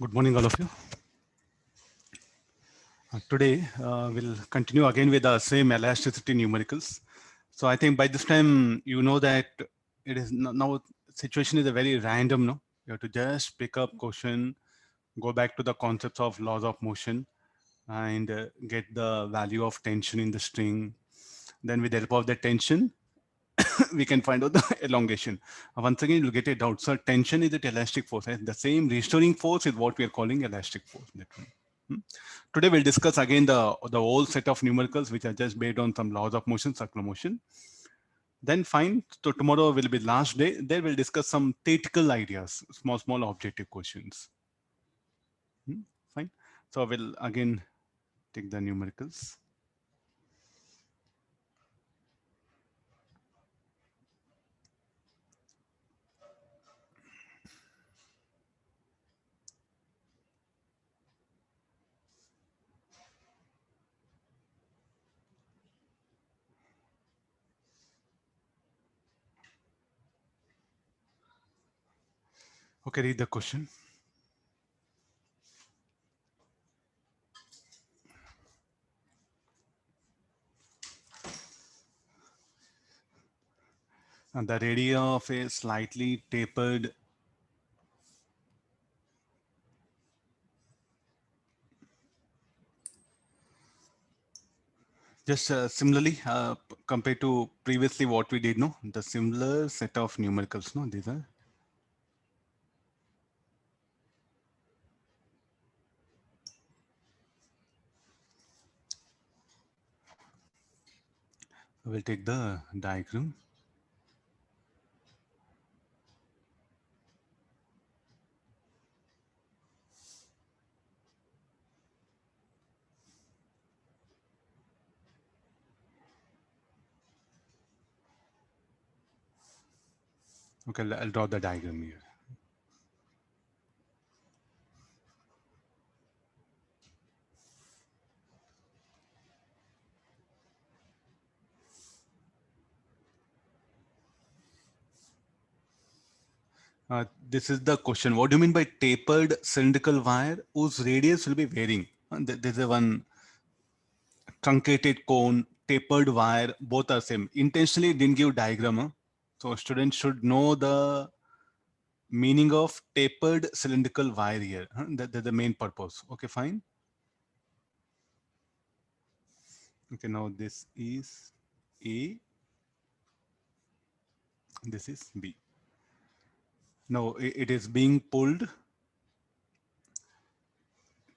Good morning, all of you. Today, we'll continue again with the same elasticity numericals. So I think by this time, you know that it is now situation is a very random, no? You have to just pick up question, go back to the concepts of laws of motion and get the value of tension in the string. Then with the help of the tension, we can find out the elongation. Once again, you'll get a doubt. So tension is the elastic force. Right? The same restoring force is what we are calling elastic force. That one. Today we'll discuss again the whole set of numericals which are just based on some laws of motion, circular motion. Then fine. So tomorrow will be last day. There we'll discuss some theoretical ideas, small objective questions. Fine. So we'll again take the numericals. Okay, read the question. And the radii of a slightly tapered just similarly compared to previously what we did, no, the similar set of numericals, no, these are. We'll take the diagram. Okay, I'll draw the diagram here. This is the question. What do you mean by tapered cylindrical wire whose radius will be varying? There's a one truncated cone, tapered wire, both are same. Intentionally didn't give diagram. So students should know the meaning of tapered cylindrical wire here. That's the main purpose. Okay, fine. Okay, now this is A, this is B. Now it is being pulled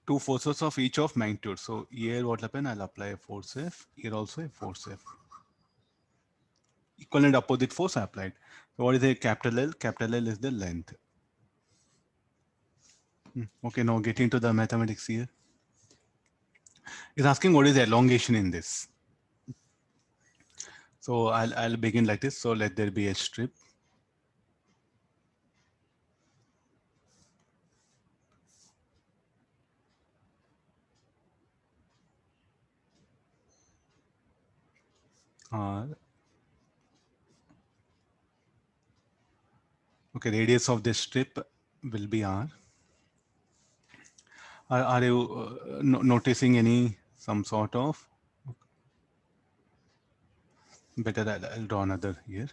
two forces of each of magnitude. So here what happen? I'll apply a force F. Here also a force F. Equal and opposite force applied. So what is a capital L? Capital L is the length. Okay, now getting to the mathematics here. It's asking what is the elongation in this. So I'll begin like this. So let there be a strip. R. Okay, radius of this strip will be R. Are you noticing any some sort of? Better I'll draw another here.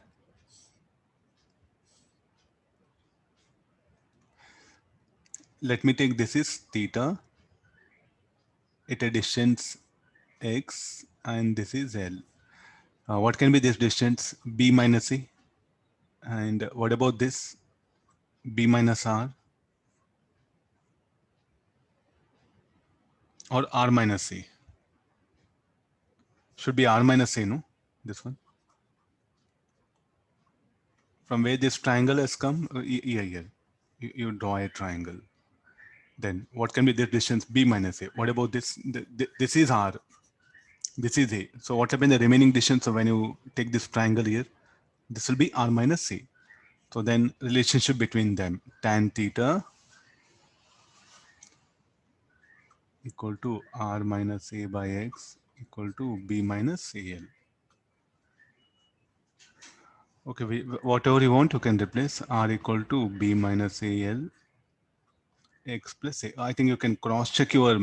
Let me take this is theta at a distance x and this is L. What can be this distance? B minus C. And what about this? B minus R or R minus C? Should be R minus C, no? This one. From where this triangle has come? Here. You draw a triangle. Then what can be this distance? B minus A. What about this? This is R. This is A. So what happened the remaining distance? So when you take this triangle here, this will be R minus C. So then relationship between them, tan theta equal to R minus A by X equal to B minus AL. Okay, whatever you want, you can replace R equal to B minus AL x plus a. I think you can cross check your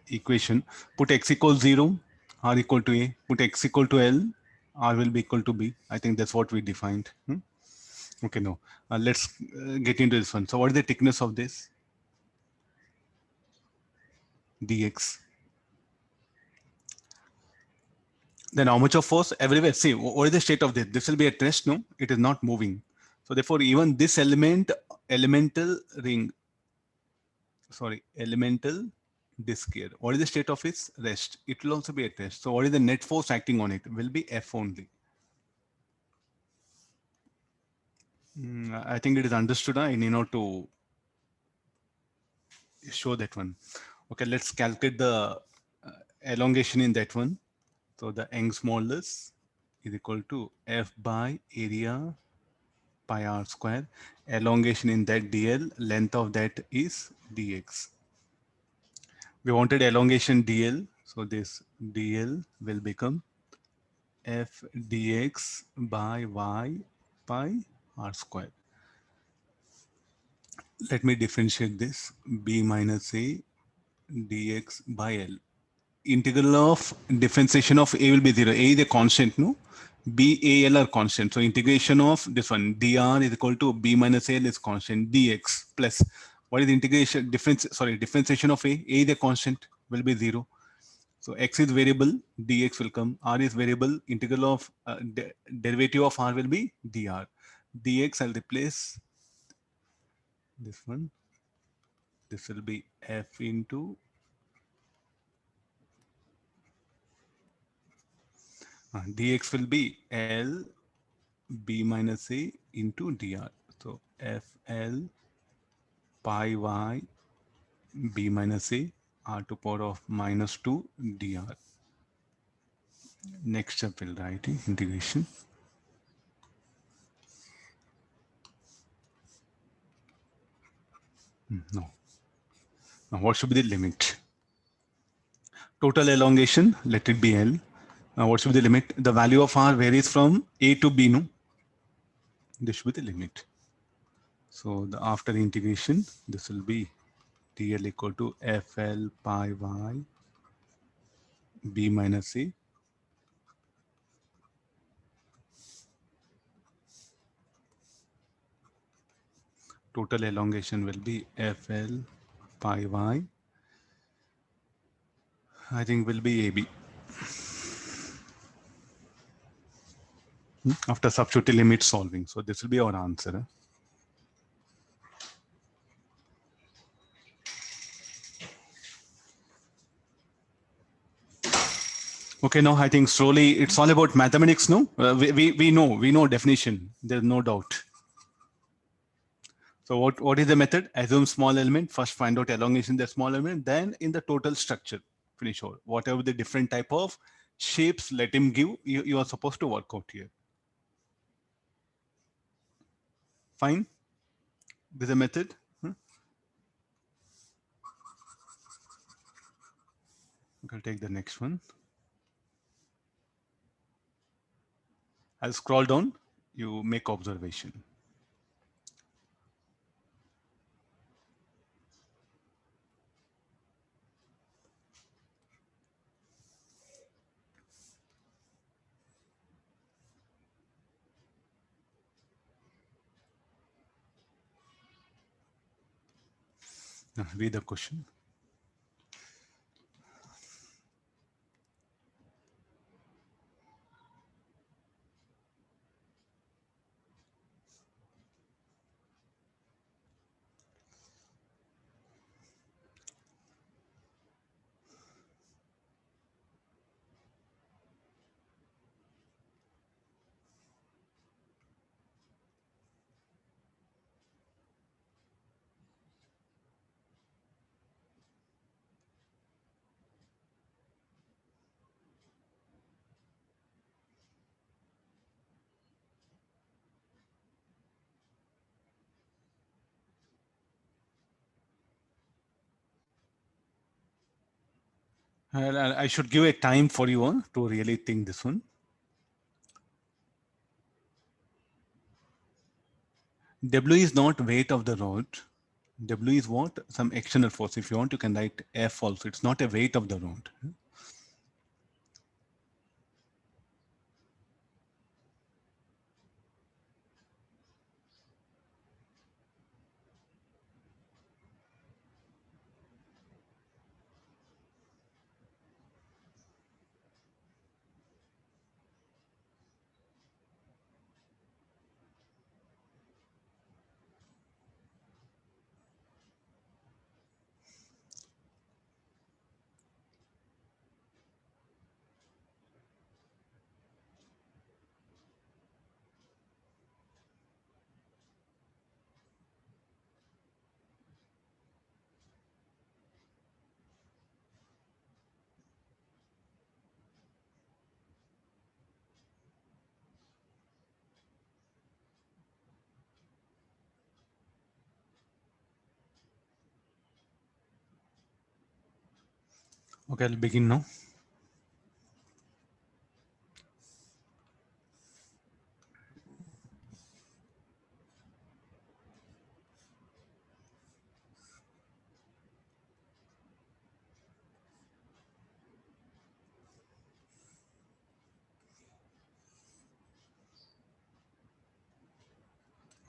equation. Put x equals 0, r equal to a. Put x equal to l, r will be equal to b. I think that's what we defined. Okay, no. Let's get into this one. So what is the thickness of this? Dx. Then how much of force? Everywhere. See, what is the state of this? This will be at rest, no? It is not moving. So therefore, even this elemental ring, elemental disk here. What is the state of its rest? It will also be at rest. So what is the net force acting on it? Will be F only. I think it is understood. I need not to show that one. Okay, let's calculate the elongation in that one. So the Young's modulus is equal to F by area pi r square. Elongation in that dl, length of that is dx. We wanted elongation dl, so this dl will become f dx by y pi r square. Let me differentiate this. B minus a dx by l. Integral of differentiation of a will be 0. A is a constant, no? B, A, L are constant. So integration of this one, dr is equal to B minus L is constant, dx plus, what is the integration, differentiation of A? A is a constant, will be 0. So x is variable, dx will come. R is variable, integral of derivative of R will be dr. Dx, I'll replace this one. This will be F into dx will be L B minus A into dr. So FL pi y B minus A r to power of minus 2 dr. Next step will write integration. No. Now what should be the limit? Total elongation, let it be L. Now what should be the limit? The value of R varies from A to B, no? This should be the limit. So the after integration, this will be TL equal to FL pi y B minus A. Total elongation will be FL pi y. I think will be AB. After substituting limit solving. So this will be our answer. Okay, now I think slowly it's all about mathematics, no? We know definition. There's no doubt. So what is the method? Assume small element. First find out elongation in the small element. Then in the total structure, finish out. Whatever the different type of shapes, let him give. You are supposed to work out here. Fine. This is a method. I'll take the next one. I'll scroll down. You make observation. Read the question. I should give a time for you to really think this one. W is not weight of the rod. W is what? Some external force. If you want, you can write F also. It's not a weight of the rod. Okay, I'll begin now.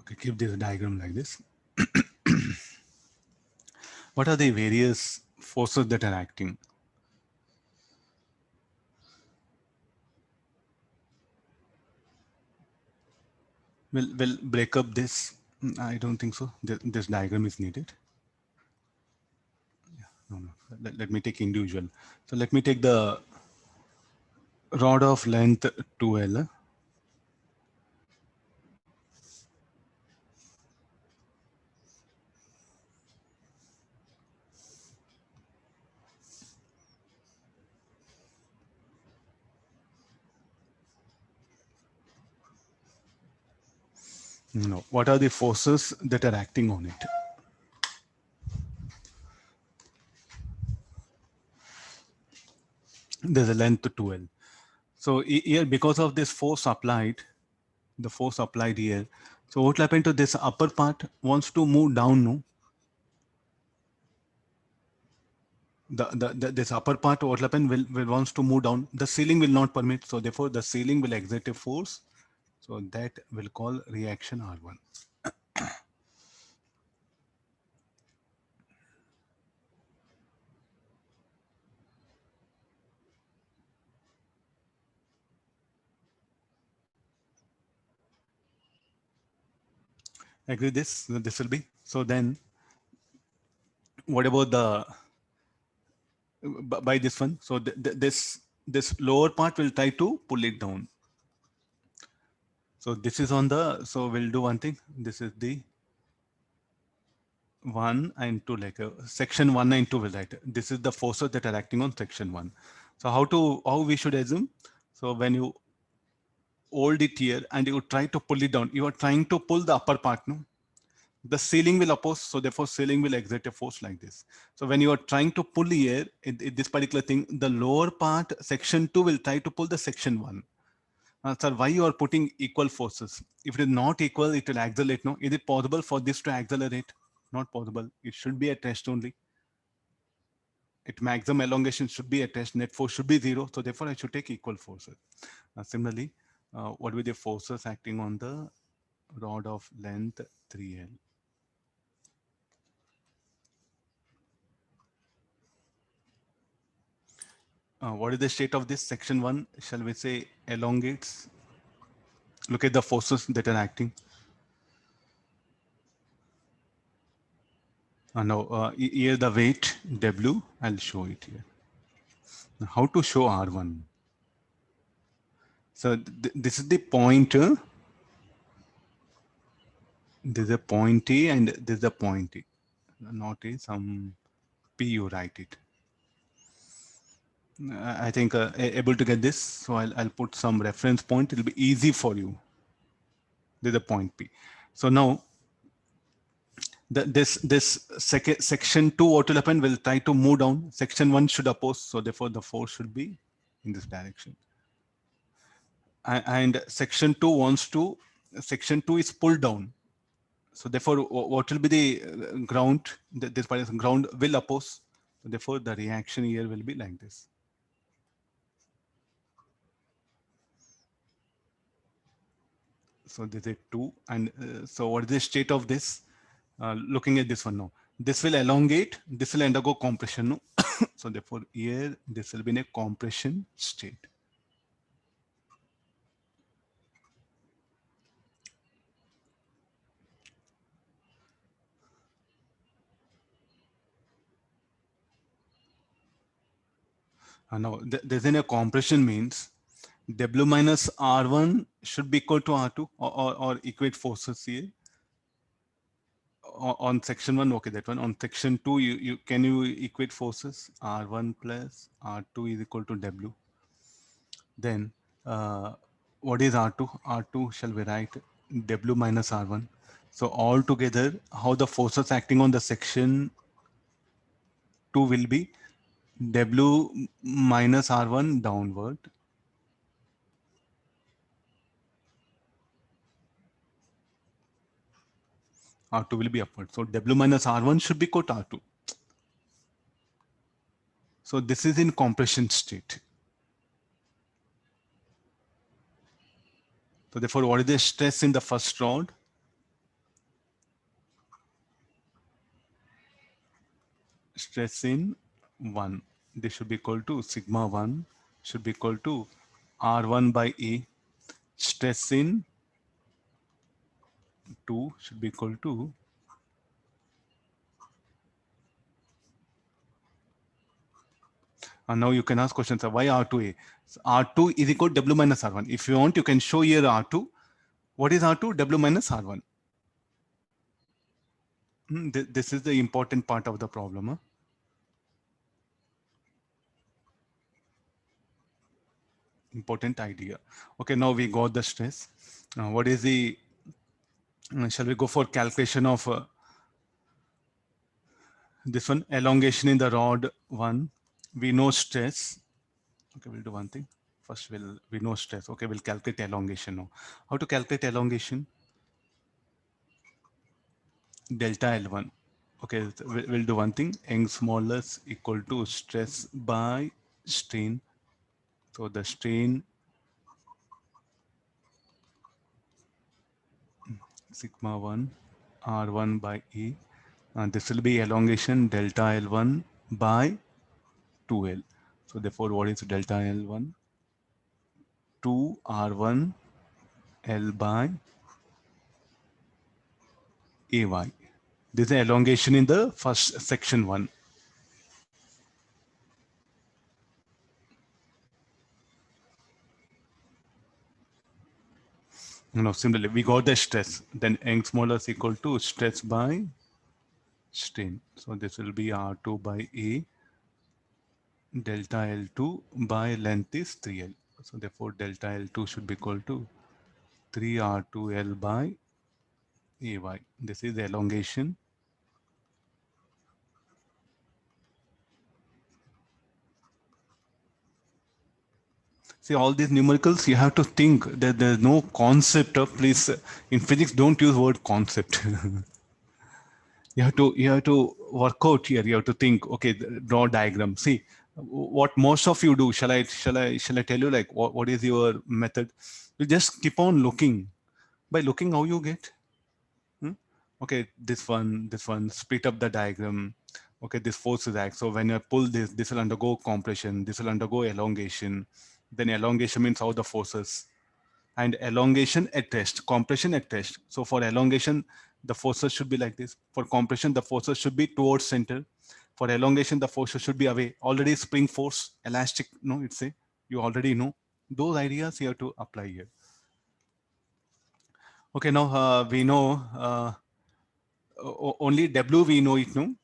Okay, keep this diagram like this. What are the various forces that are acting? We'll break up this. I don't think so. This diagram is needed. No. Let me take individual. So let me take the rod of length 2L. No. What are the forces that are acting on it? There's a length 2L. So here, because of this force applied, the force applied here, so what will happen to this upper part wants to move down, no? This upper part, what will happen, will wants to move down. The ceiling will not permit. So therefore, the ceiling will exert a force. So that will call reaction R1. Agree this? This will be. So then, what about the by this one? So this lower part will try to pull it down. So this is on the. So we'll do one thing. This is the 1 and 2, like section 1 and 2 will write. This is the forces that are acting on section 1. So how we should assume? So when you hold it here and you try to pull it down, you are trying to pull the upper part, no? The ceiling will oppose, so therefore ceiling will exert a force like this. So when you are trying to pull here, in this particular thing, the lower part, section 2 will try to pull the section 1. Sir, why you are putting equal forces? If it is not equal, it will accelerate, no? Is it possible for this to accelerate? Not possible. It should be a test only. Its maximum elongation should be a test. Net force should be 0. So therefore, I should take equal forces. Similarly, what will be the forces acting on the rod of length 3L? What is the state of this section 1? Shall we say elongates? Look at the forces that are acting. Now, here the weight W, I'll show it here. Now, how to show R1? So this is the point. This is a point A and this is the point A. Not A, some P you write it. I think able to get this. So I'll put some reference point. It'll be easy for you. There's a point P. So now this section 2 what will happen, will try to move down. Section 1 should oppose. So therefore the force should be in this direction. And section 2 wants to, section 2 is pulled down. So therefore, what will be the ground? This part is ground will oppose. So therefore, the reaction here will be like this. So this is 2. And so what is the state of this? Looking at this one now. This will elongate. This will undergo compression. No? So therefore, here, this will be in a compression state. Now, this in a compression means W minus R1 should be equal to R2 or equate forces here. On section 1, okay, that one. On section 2, you can you equate forces? R1 plus R2 is equal to W. Then what is R2? R2 shall be right W minus R1. So all together, how the forces acting on the section 2 will be W minus R1 downward. R2 will be upward. So W minus R1 should be equal to R2. So this is in compression state. So therefore, what is the stress in the first rod? Stress in 1. This should be equal to sigma 1 should be equal to R1 by A. Stress in 2 should be equal to and now you can ask questions why R2A? So R2 is equal to W minus R1. If you want, you can show here R2. What is R2? W minus R1. This is the important part of the problem. Huh? Important idea. Okay, now we got the stress. What is the, shall we go for calculation of this one? Elongation in the rod 1. We know stress. Okay, we'll do one thing. First, we know stress. Okay, we'll calculate elongation now. How to calculate elongation? Delta L1. Okay, so we'll do one thing. Young's modulus equal to stress by strain. So the strain sigma 1 R1 by E. And this will be elongation delta L1 by 2L. So therefore, what is delta L1? 2R1 L by AY. This is elongation in the first section 1. Now, similarly, we got the stress. Then Young's modulus equal to stress by strain. So this will be R2 by A. Delta L2 by length is 3L. So therefore, delta L2 should be equal to 3R2L by AY. This is the elongation. See, all these numericals, you have to think that there's no concept of, please, in physics, don't use word concept. you have to work out here. You have to think, okay, draw diagram. See, what most of you do, shall I tell you like what is your method? You just keep on looking. By looking, how you get? Okay, this one, split up the diagram. Okay, this force is act. So when I pull this will undergo compression, this will undergo elongation. Then elongation means how the forces. And elongation at rest, compression at rest. So for elongation, the forces should be like this. For compression, the forces should be towards center. For elongation, the forces should be away. Already spring force, elastic, no, it's a, you already know. Those ideas you have to apply here. Okay, now we know only W we know it, no?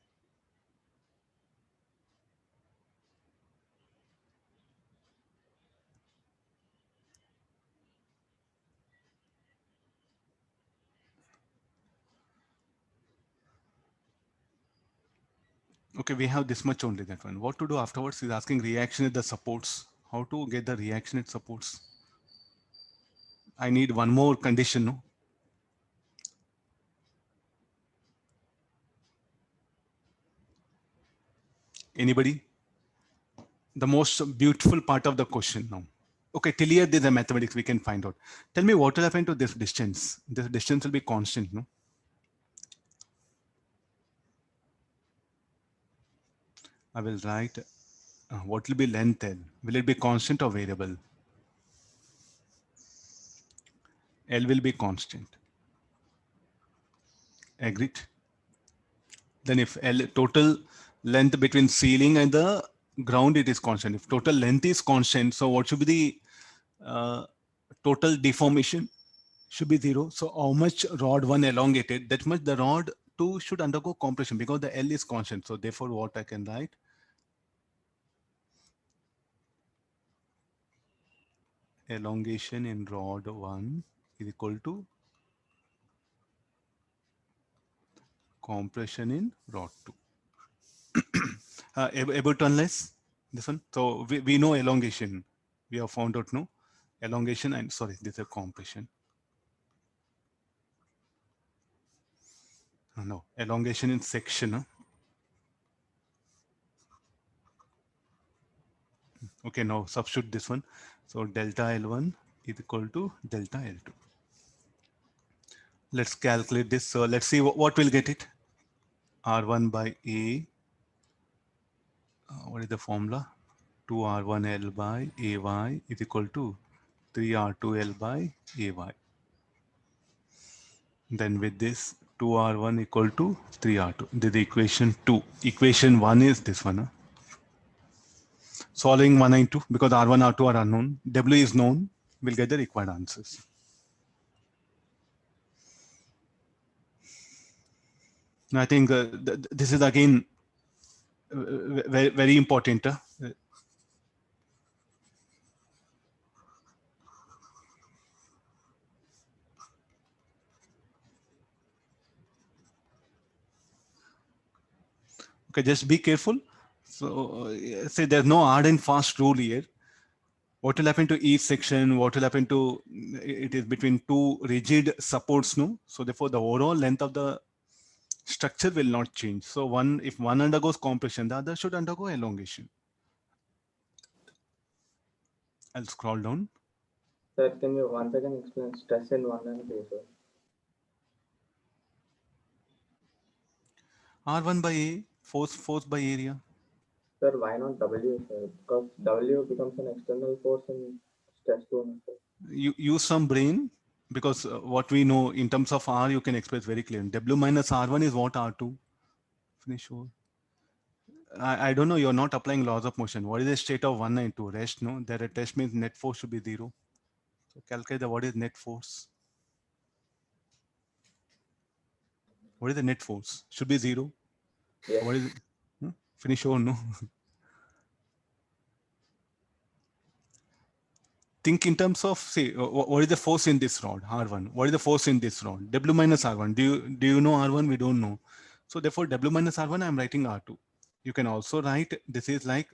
Okay, we have this much only, that one. What to do afterwards is asking reaction at the supports. How to get the reaction at supports? I need one more condition, no? Anybody? The most beautiful part of the question now. Okay, till here there's a mathematics we can find out. Tell me what will happen to this distance. This distance will be constant, no? I will write what will be length L. Will it be constant or variable? L will be constant. Agreed? Then if L total length between ceiling and the ground, it is constant. If total length is constant, so what should be the total deformation? Should be 0. So how much rod 1 elongated, that much the rod 2 should undergo compression because the L is constant. So therefore what I can write? Elongation in rod 1 is equal to compression in rod 2. Able to analyze this one? So we know elongation. We have found out, no? Elongation and, sorry, this is a compression. No, elongation in section. Huh? Okay, now substitute this one. So delta L1 is equal to delta L2. Let's calculate this. So let's see what we'll get it. R1 by A. What is the formula? 2R1L by AY is equal to 3R2L by AY. Then with this 2R1 equal to 3R2. This is the equation 2. Equation 1 is this one. Huh? Solving 1 and 2 because R1, R2 are unknown. W is known. We'll get the required answers. Now, I think this is again very, very important. Okay, just be careful. So say there's no hard and fast rule here. What will happen to each section? What will happen to it is between two rigid supports, no? So therefore, the overall length of the structure will not change. So if one undergoes compression, the other should undergo elongation. I'll scroll down. Sir, can you once again explain stress in one and two, sir? R1 by A, force by area. Sir, why not W, sir? Because W becomes an external force in stress zone, sir. You use some brain because what we know in terms of R, you can express very clearly. W minus R1 is what R2. Finish over. I don't know. You're not applying laws of motion. What is the state of 1 and 2? Rest, no? There at rest means net force should be 0. So calculate what is net force. What is the net force? Should be 0. Yes. What is it? Finish over, no? Think in terms of, say, what is the force in this rod, R1? What is the force in this rod? W minus R1. Do you know R1? We don't know. So therefore, W minus R1, I'm writing R2. You can also write, this is like,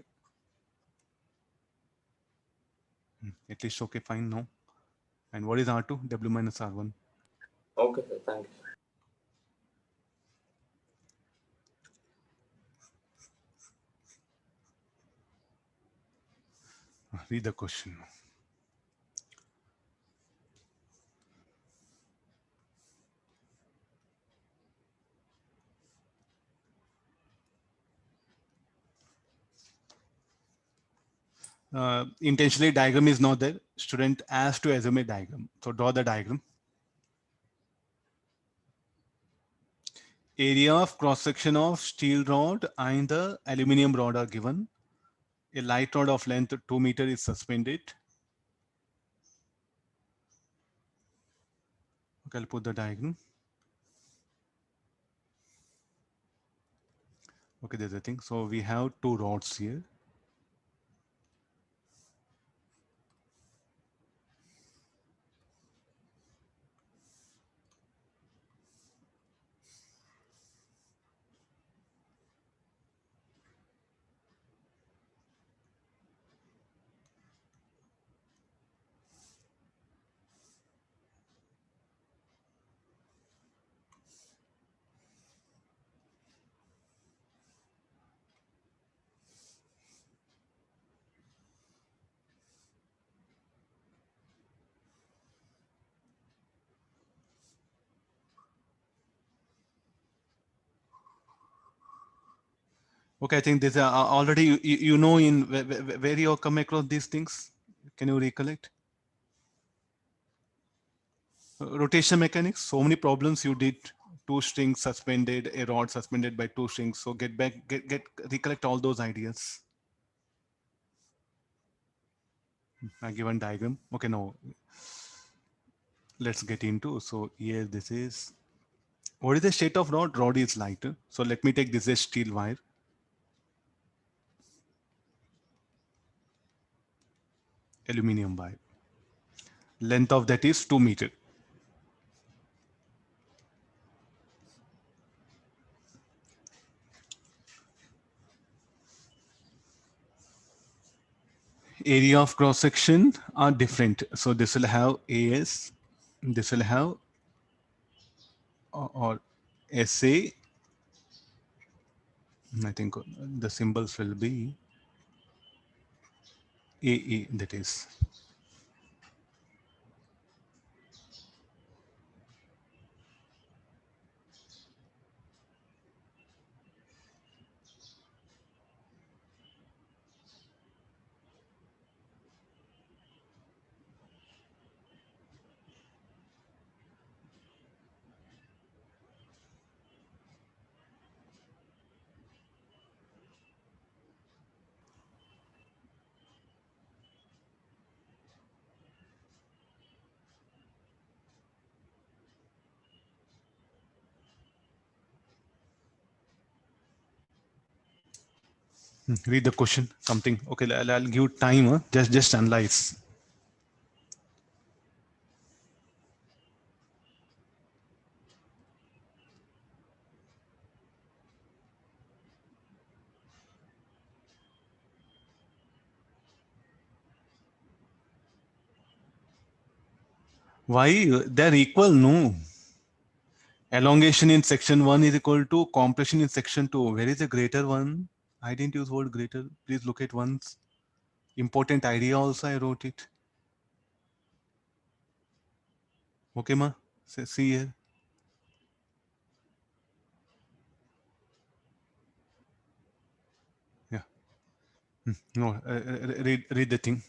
at least, okay, fine now. And what is R2? W minus R1. Okay, sir. Thank you, sir. Read the question. Intentionally diagram is not there. Student has to assume a diagram. So draw the diagram. Area of cross section of steel rod and the aluminum rod are given. A light rod of length 2 meters is suspended. Okay, I'll put the diagram. Okay, there's a thing. So we have two rods here. Okay, I think this already you know in where you come across these things. Can you recollect? Rotation mechanics. So many problems you did. Two strings suspended, a rod suspended by two strings. So get back, get recollect all those ideas. A given diagram. Okay, now let's get into. So here this is what is the state of rod? Rod is lighter. So let me take this as steel wire. Aluminium wire. Length of that is 2 meter. Area of cross section are different. So this will have AS, this will have or SA. I think the symbols will be AA, that is. Read the question, something. Okay, I'll give time. Just analyze. Why they're equal? No. Elongation in section 1 is equal to compression in section 2. Where is the greater one? I didn't use word greater. Please look at once. Important idea also I wrote it. Okay, ma. See here. Yeah. No. Read the thing.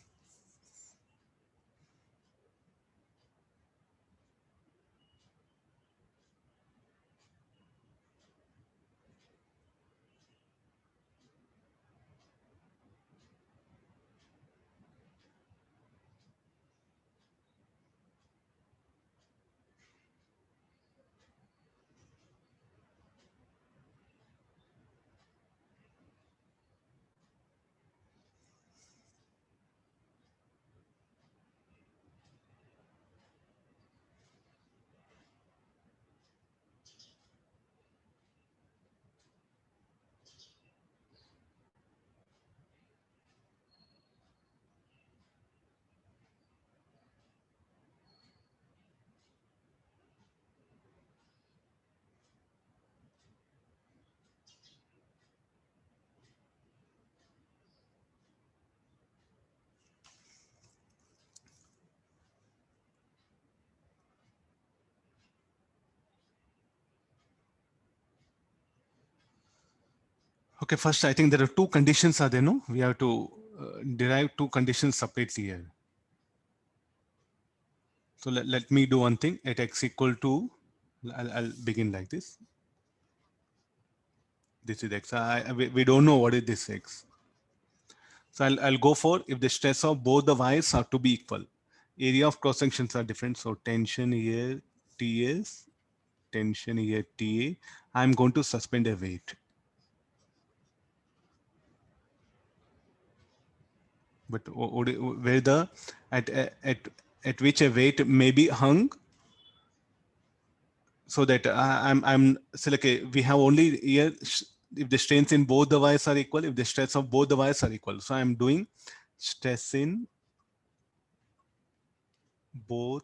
Okay, first I think there are two conditions are there, no? We have to derive two conditions separately here. So let me do one thing at x equal to, I'll begin like this. This is x. We don't know what is this x. So I'll go for if the stress of both the wires have to be equal. Area of cross sections are different. So tension here, TS, tension here, TA. I'm going to suspend a weight. But where the at which a weight may be hung, so that I'm so like we have only here if the strains in both the wires are equal, if the stress of both the wires are equal. So I'm doing stress in both.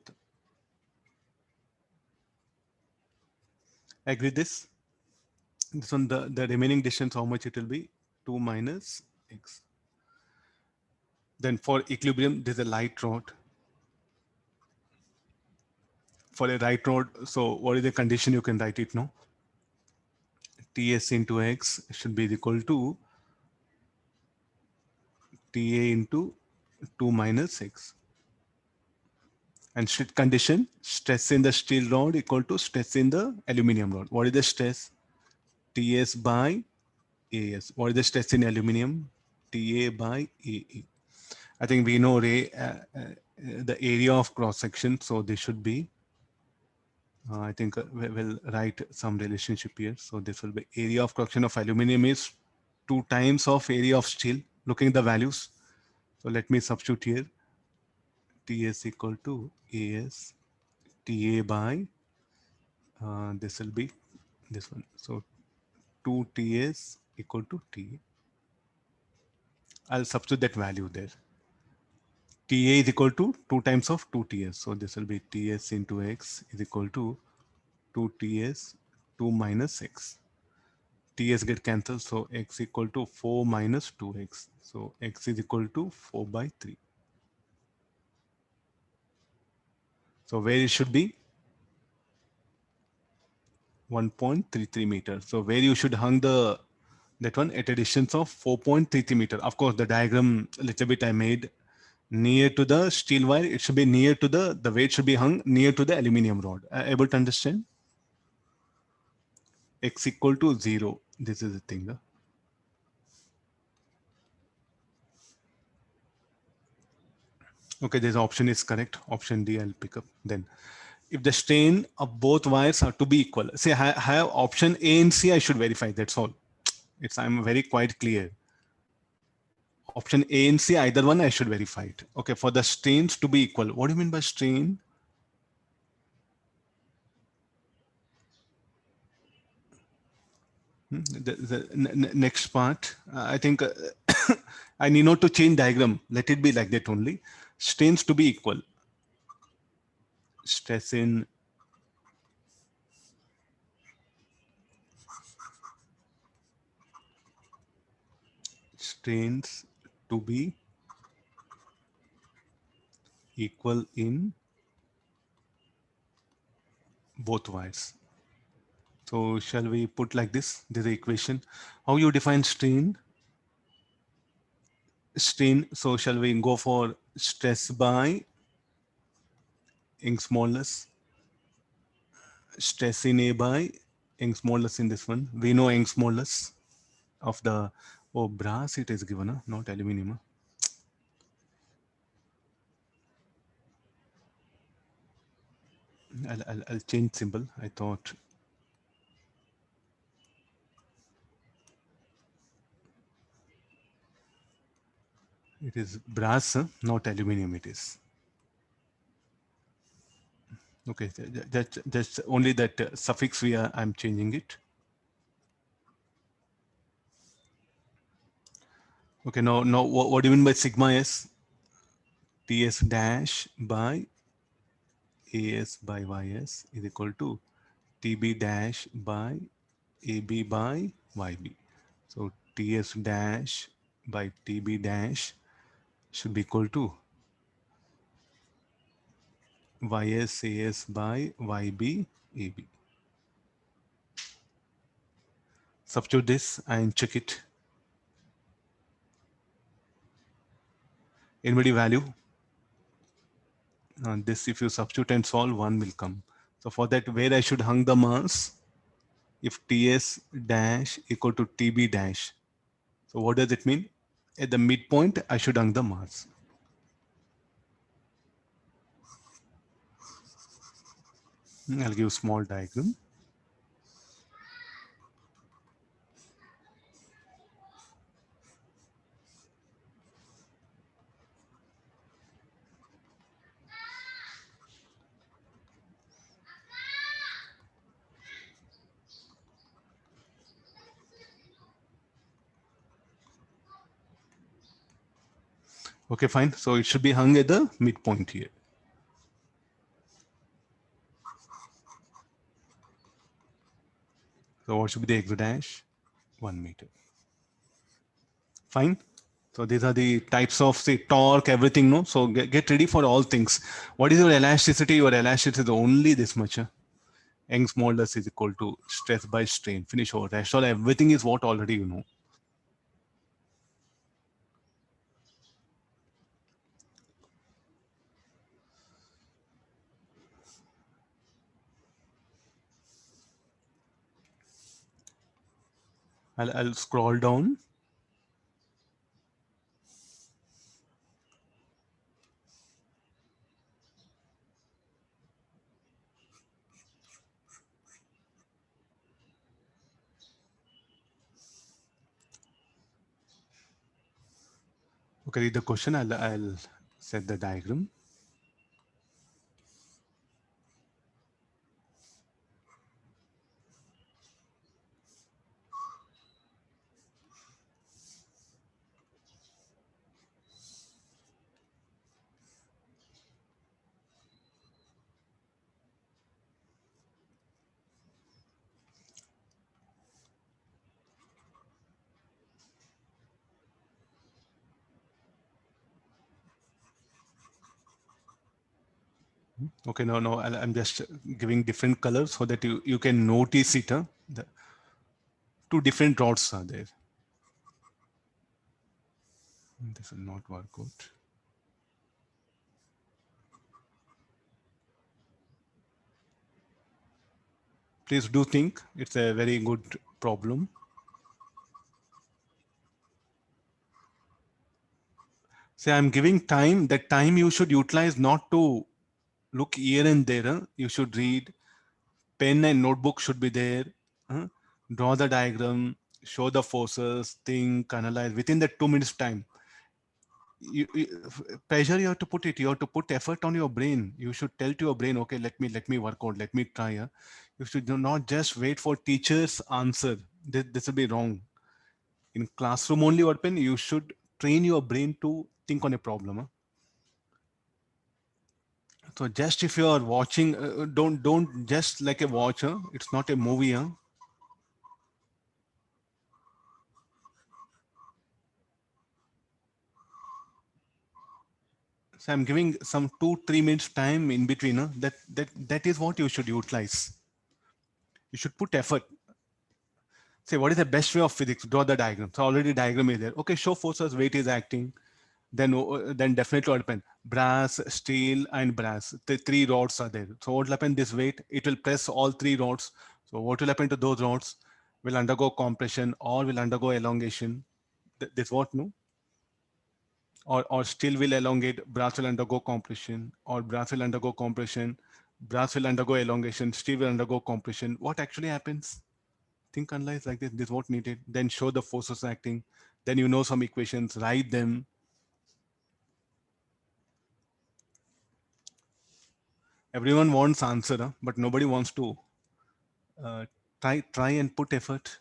Agree this? This one the remaining distance, how much it will be? 2 minus x. Then for equilibrium, there's a light rod. For a right rod, so what is the condition? You can write it, no? Ts into x should be equal to Ta into 2 minus x. And strict condition, stress in the steel rod equal to stress in the aluminum rod. What is the stress? Ts by As. What is the stress in aluminum? Ta by Aa. I think we know the area of cross section, so this should be, I think we'll write some relationship here. So this will be area of cross section of aluminum is 2 times of area of steel. Looking at the values. So let me substitute here. Ts equal to As, Ta by, this will be this one. So 2 Ts equal to Ta. I'll substitute that value there. Ta is equal to 2 times of 2 Ts. So this will be Ts into x is equal to 2 Ts 2 minus x. Ts get cancelled. So x equal to 4 minus 2x. So x is equal to 4 by 3. So where it should be? 1.33 meters. So where you should hang that one at a distance of 4.33 meter. Of course, the diagram a little bit I made near to the steel wire. It should be near to the weight should be hung near to the aluminum rod. Able to understand? X equal to 0. This is the thing. Okay, this option is correct. Option D I'll pick up. Then if the strain of both wires are to be equal, say I have option A and C, I should verify. That's all. I'm very quite clear. Option A and C, either one, I should verify it. Okay, for the strains to be equal. What do you mean by strain? The next part, I think I need not to change diagram. Let it be like that only. Strains to be equal. Stress in strains to be equal in both wires. So shall we put like this? This is the equation. How you define strain? Strain. So shall we go for stress by Young's modulus? Stress in A by Young's modulus in this one. We know Young's modulus of the brass. It is given, not aluminum. I'll change symbol. I thought it is brass, not aluminum. It is. Okay, just only that suffix I'm changing it. Okay, now what do you mean by sigma s? Ts dash by As by Ys is equal to Tb dash by Ab by Yb. So Ts dash by Tb dash should be equal to Ys As by Yb Ab. Substitute this and check it. Anybody value? This, if you substitute and solve, 1 will come. So for that, where I should hang the mass? If Ts dash equal to Tb dash. So what does it mean? At the midpoint, I should hang the mass. I'll give a small diagram. Okay, fine. So it should be hung at the midpoint here. So what should be the x dash? 1 meter. Fine. So these are the types of, say, torque, everything, no? So get ready for all things. What is your elasticity? Your elasticity is only this much. Young's modulus is equal to stress by strain. Finish over. Rest all everything is what already you know. I'll scroll down. Okay, read the question. I'll set the diagram. Okay, no, I'm just giving different colors so that you can notice it. Huh? The two different rods are there. This will not work out. Please do think it's a very good problem. Say I'm giving time. That time you should utilize not to look here and there. Huh? You should read. Pen and notebook should be there. Huh? Draw the diagram. Show the forces. Think. Analyze within the 2 minutes time. Pressure you have to put it. You have to put effort on your brain. You should tell to your brain, okay, let me work out. Let me try. Huh? You should not just wait for teacher's answer. This will be wrong. In classroom only open, you should train your brain to think on a problem. Huh? So just if you are watching, don't just like a watcher. It's not a movie. Huh? So I'm giving some 2-3 minutes time in between. Huh? That is what you should utilize. You should put effort. Say what is the best way of physics? Draw the diagram. So already diagram is there. Okay, show forces, weight is acting. Then definitely what happen? Brass, steel, and brass. The three rods are there. So what will happen? This weight, it will press all three rods. So what will happen to those rods? Will undergo compression or will undergo elongation. This what no? Or steel will elongate, brass will undergo compression, or brass will undergo compression, brass will undergo elongation, steel will undergo compression. What actually happens? Think analyze like this. This is what needed. Then show the forces acting. Then you know some equations, write them. Everyone wants answer, huh? But nobody wants to uh, try and put effort.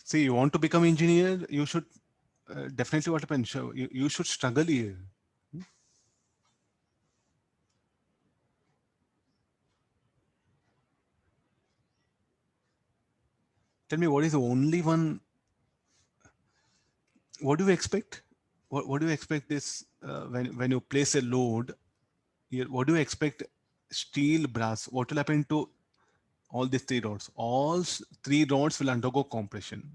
See, you want to become engineer, you should definitely what happens. You should struggle here. Tell me, what is the only one? What do you expect? What do you expect this when you place a load? Here, what do you expect? Steel, brass. What will happen to all these three rods? All three rods will undergo compression.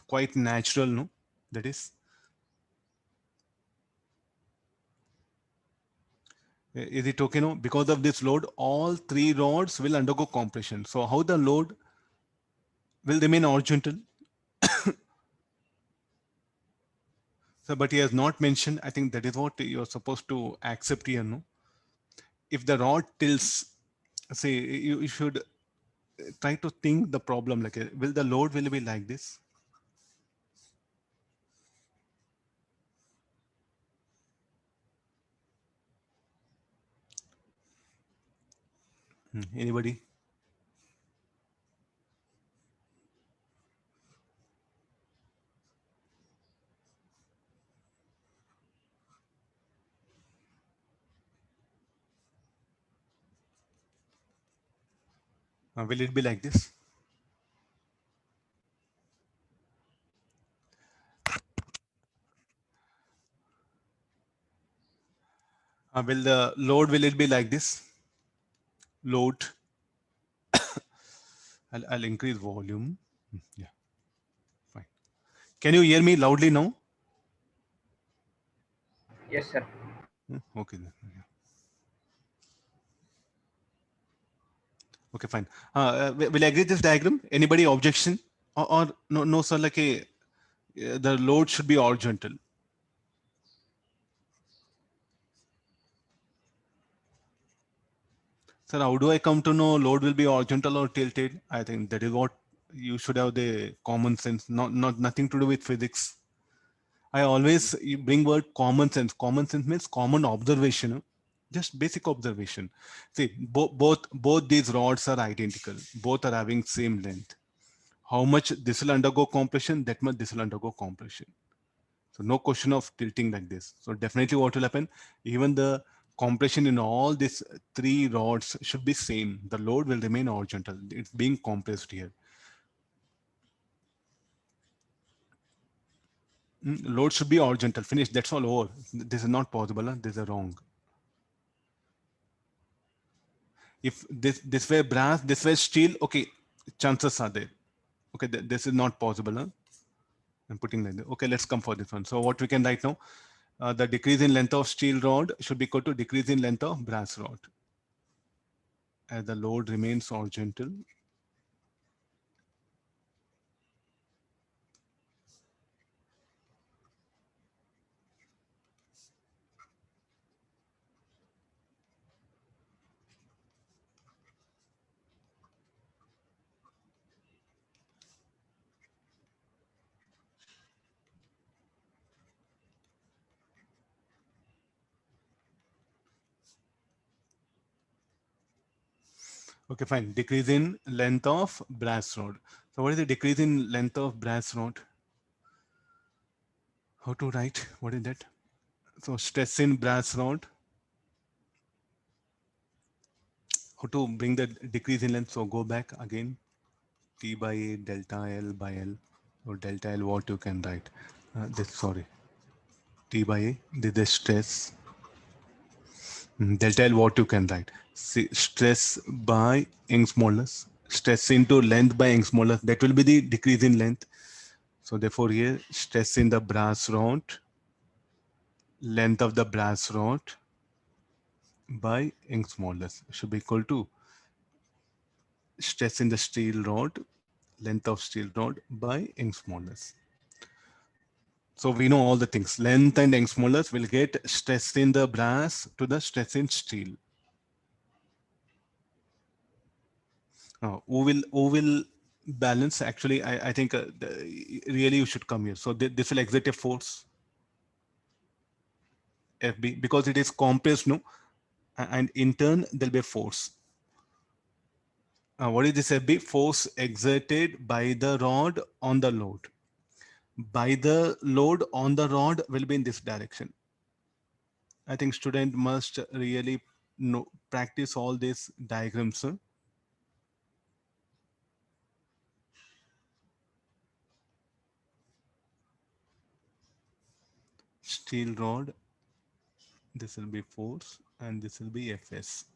Quite natural, no? That is. Is it okay? No, because of this load, all three rods will undergo compression. So how the load will remain horizontal? So, but he has not mentioned. I think that is what you're supposed to accept here. No, if the rod tilts, say you should try to think the problem like, will the load will be like this? Anybody? Will it be like this? Will the load, will it be like this? Load. I'll increase volume. Yeah, fine. Can you hear me loudly now? Yes, sir. Okay. Yeah. Okay, fine. Will I agree this diagram? Anybody objection? Or no, no, sir, like the load should be horizontal. Sir, how do I come to know load will be horizontal or tilted? I think that is what you should have the common sense, not nothing to do with physics. I always bring word common sense. Common sense means common observation, just basic observation. See, both these rods are identical. Both are having same length. How much this will undergo compression, that much this will undergo compression. So no question of tilting like this. So definitely what will happen, even the compression in all these three rods should be same. The load will remain horizontal. It's being compressed here. Load should be horizontal. Finish. That's all over. This is not possible. Huh? This is wrong. If this way brass, this way steel, okay, chances are there. Okay, this is not possible. Huh? I'm putting like that. Okay, let's come for this one. So what we can write now, the decrease in length of steel rod should be equal to decrease in length of brass rod. As the load remains horizontal. Okay, fine. Decrease in length of brass rod. So what is the decrease in length of brass rod? How to write? What is that? So stress in brass rod. How to bring the decrease in length? So go back again. T by A delta L by L, or delta L what you can write. This sorry. T by A. This is stress. Delta L what you can write. See, stress by Young's modulus. Stress into length by Young's modulus. That will be the decrease in length. So therefore here stress in the brass rod, length of the brass rod by Young's modulus should be equal to stress in the steel rod, length of steel rod by Young's modulus. So we know all the things. Length and Young's modulus will get stress in the brass to the stress in steel. Who will balance? Actually, I think really you should come here. So this will exert a force FB because it is compressed, no, and in turn there'll be a force. What is this FB? Force exerted by the rod on the load. By the load on the rod will be in this direction. I think student must really know, practice all these diagrams. Sir. Steel rod, this will be force and this will be Fs.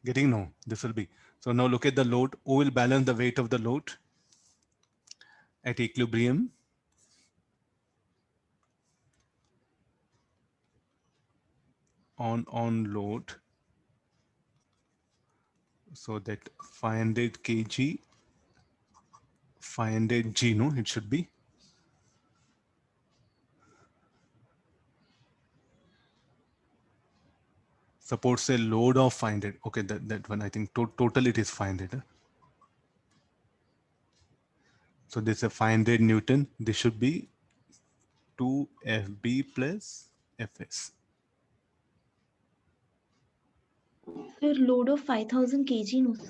Getting no, this will be. So now look at the load. Who will balance the weight of the load at equilibrium? On load. So that 500 kg, 500 G, no, it should be. Supports a load of 500. Okay, that one I think total it is 500. Huh? So this is a 500 Newton. This should be 2 FB plus Fs. Sir, load of 5000 kg, no, sir.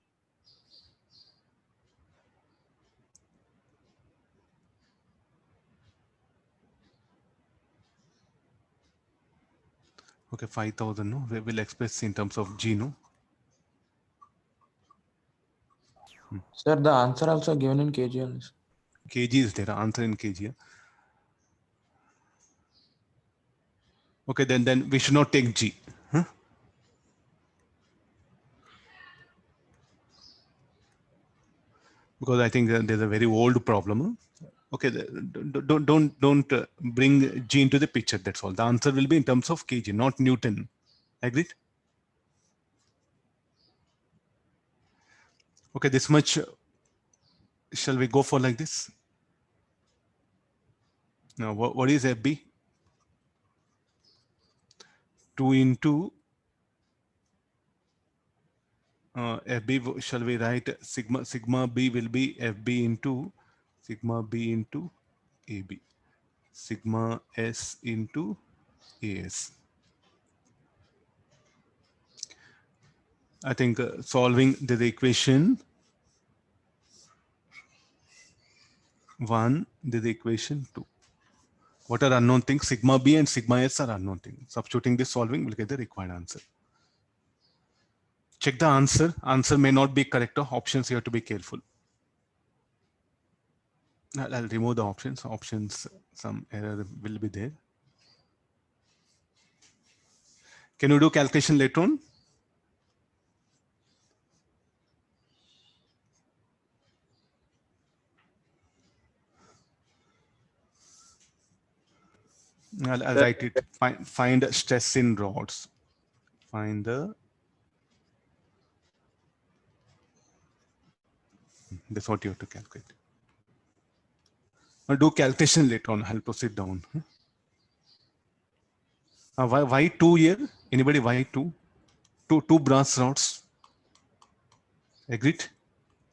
Okay, 5000. No, we will express in terms of G. No, Sir, the answer also given in kg only. kg is there. Answer in kg. Okay, then we should not take G. Huh? Because I think there's a very old problem. Okay, don't bring G into the picture. That's all. The answer will be in terms of kg, not Newton. Agreed? Okay, this much. Shall we go for like this? Now, what is FB? 2 into FB. Shall we write sigma B will be FB into sigma B into AB. Sigma S into AS. I think solving the equation 1, the equation 2. What are unknown things? Sigma B and sigma S are unknown things. Substituting this solving, we'll get the required answer. Check the answer. Answer may not be correct. Options, you have to be careful. I'll remove the options. Options, some error will be there. Can you do calculation later on? I'll write it. Find stress in rods. Find the. That's what you have to calculate. I'll do calculation later on. I'll proceed down. Why 2 here? Anybody why 2? Two brass rods. Agreed?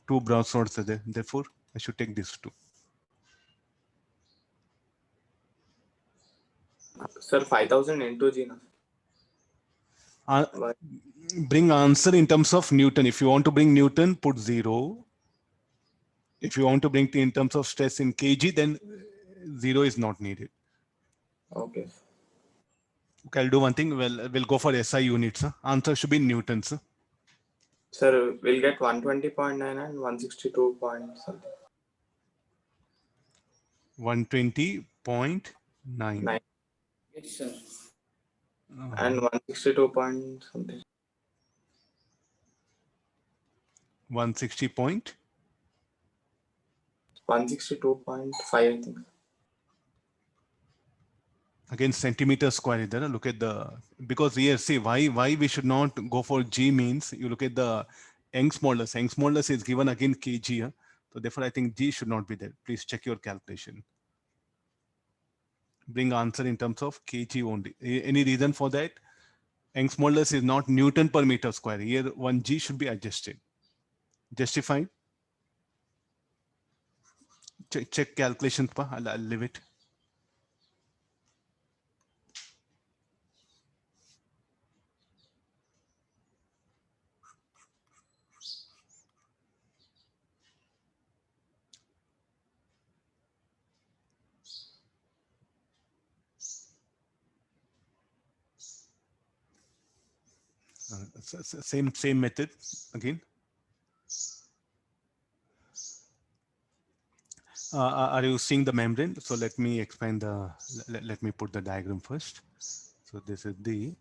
2 brass rods are there. Therefore, I should take this 2. Sir, 5000 into G. Bring answer in terms of Newton. If you want to bring Newton, put 0. If you want to bring in terms of stress in kg, then 0 is not needed. Okay. Okay, I'll do one thing. We'll go for SI units. Answer should be Newtons. Sir, we'll get 120.9 and 162 point something. 120.9. 9. Yes, sir. And 162 point something. 160 point. 162.5, I think. Again, centimeter square is there. Look at the, because here, see why we should not go for G means you look at the Young's modulus. Young's modulus is given again kg. So therefore, I think G should not be there. Please check your calculation. Bring answer in terms of kg only. Any reason for that? Young's modulus is not Newton per meter square. Here, 1G should be adjusted. Justified? Check calculations. I'll leave it. Same method again. Are you seeing the membrane? So let me explain the. Let me put the diagram first. So this is the.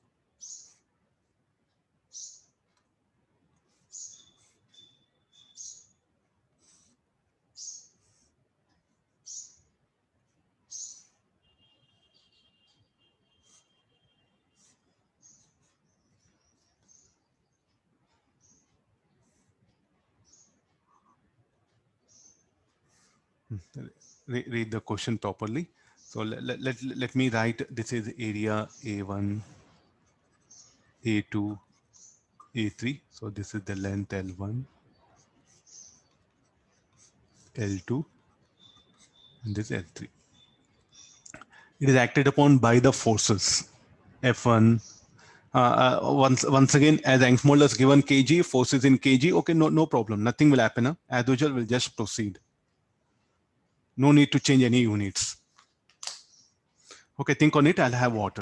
Read the question properly. So let me write, this is area A1, A2, A3. So this is the length L1, L2, and this L3. It is acted upon by the forces F1. Once again, as Young's modulus given kg, forces in kg. Okay, no problem. Nothing will happen. As usual, we'll just proceed. No need to change any units. Okay, think on it. I'll have water.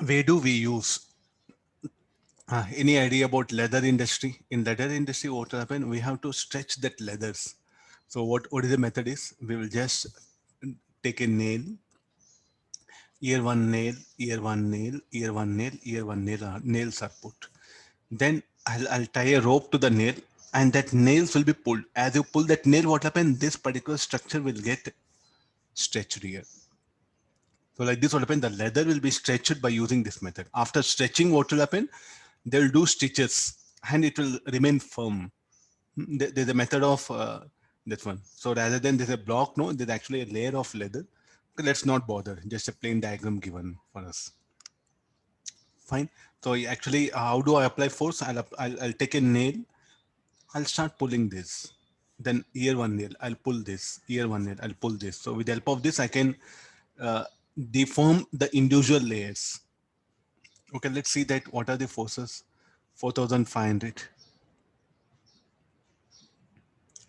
where do we use? Any idea about leather industry? In leather industry, what will happen? We have to stretch that leathers. So what is the method is? We will just take a nail, ear one nail, ear one nail, ear one nail, ear one nail, nails are put. Then I'll tie a rope to the nail and that nails will be pulled. As you pull that nail, what happens? This particular structure will get stretched here. So like this will happen, the leather will be stretched by using this method. After stretching, what will happen? They'll do stitches and it will remain firm. There's a method of this one. So rather than there's a block, no, there's actually a layer of leather. Okay, let's not bother. Just a plain diagram given for us. Fine. So actually, how do I apply force? I'll take a nail. I'll start pulling this. Then ear one nail, I'll pull this. Ear one nail, I'll pull this. So with the help of this, I can uh, deform the individual layers. Okay, let's see that what are the forces. 4,500.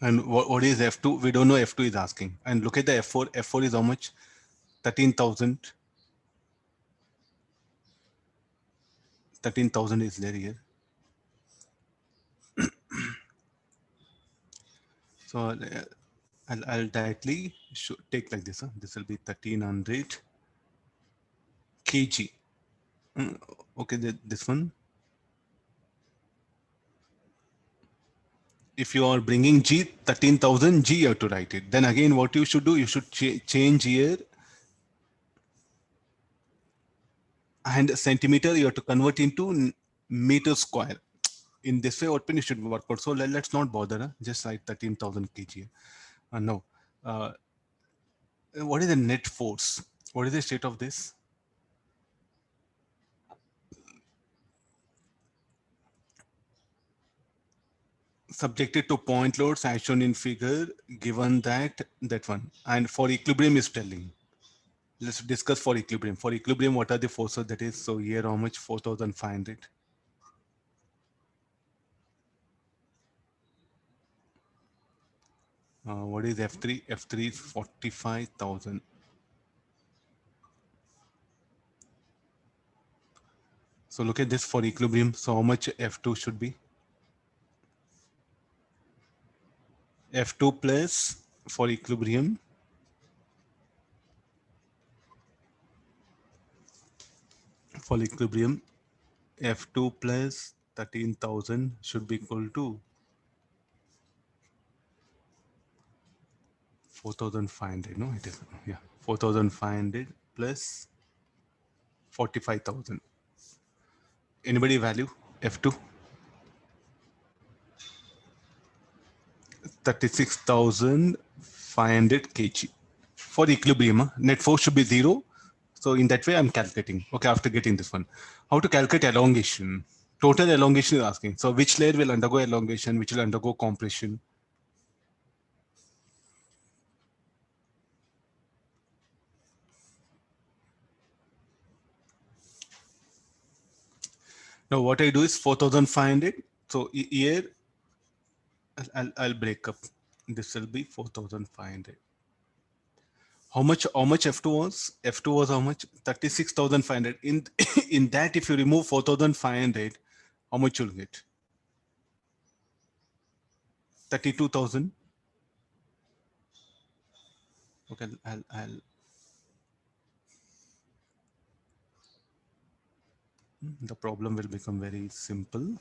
And what is F2? We don't know F2 is asking. And look at the F4. F4 is how much? 13,000. 13,000 is there here. So I'll directly take like this. Huh? This will be 1,300 kg. Okay, this one. If you are bringing G, 13,000 G, you have to write it. Then again, what you should do, you should change here. And centimeter, you have to convert into meter square. In this way, what you should work out. So let's not bother. Huh? Just write 13,000 kg. No. What is the net force? What is the state of this? Subjected to point loads as shown in figure, given that one. And for equilibrium is telling. Let's discuss for equilibrium. For equilibrium, what are the forces that is? So here, how much? 4,500. What is F3? F3 is 45,000. So look at this for equilibrium. So how much F2 should be? F2 plus for equilibrium. For equilibrium, F2 plus 13,000 should be equal to 4,500. No, it is. Yeah, 4,500 plus 45,000. Anybody value F2? 36,500 kg. For equilibrium, net force should be 0. So in that way, I'm calculating. Okay, after getting this one. How to calculate elongation? Total elongation is asking. So which layer will undergo elongation, which will undergo compression? Now what I do is 4,500. So here I'll break up. This will be 4,500. How much F2 was? F2 was how much? 36,500. In that, if you remove 4,500, how much you'll get? 32,000. Okay, the problem will become very simple.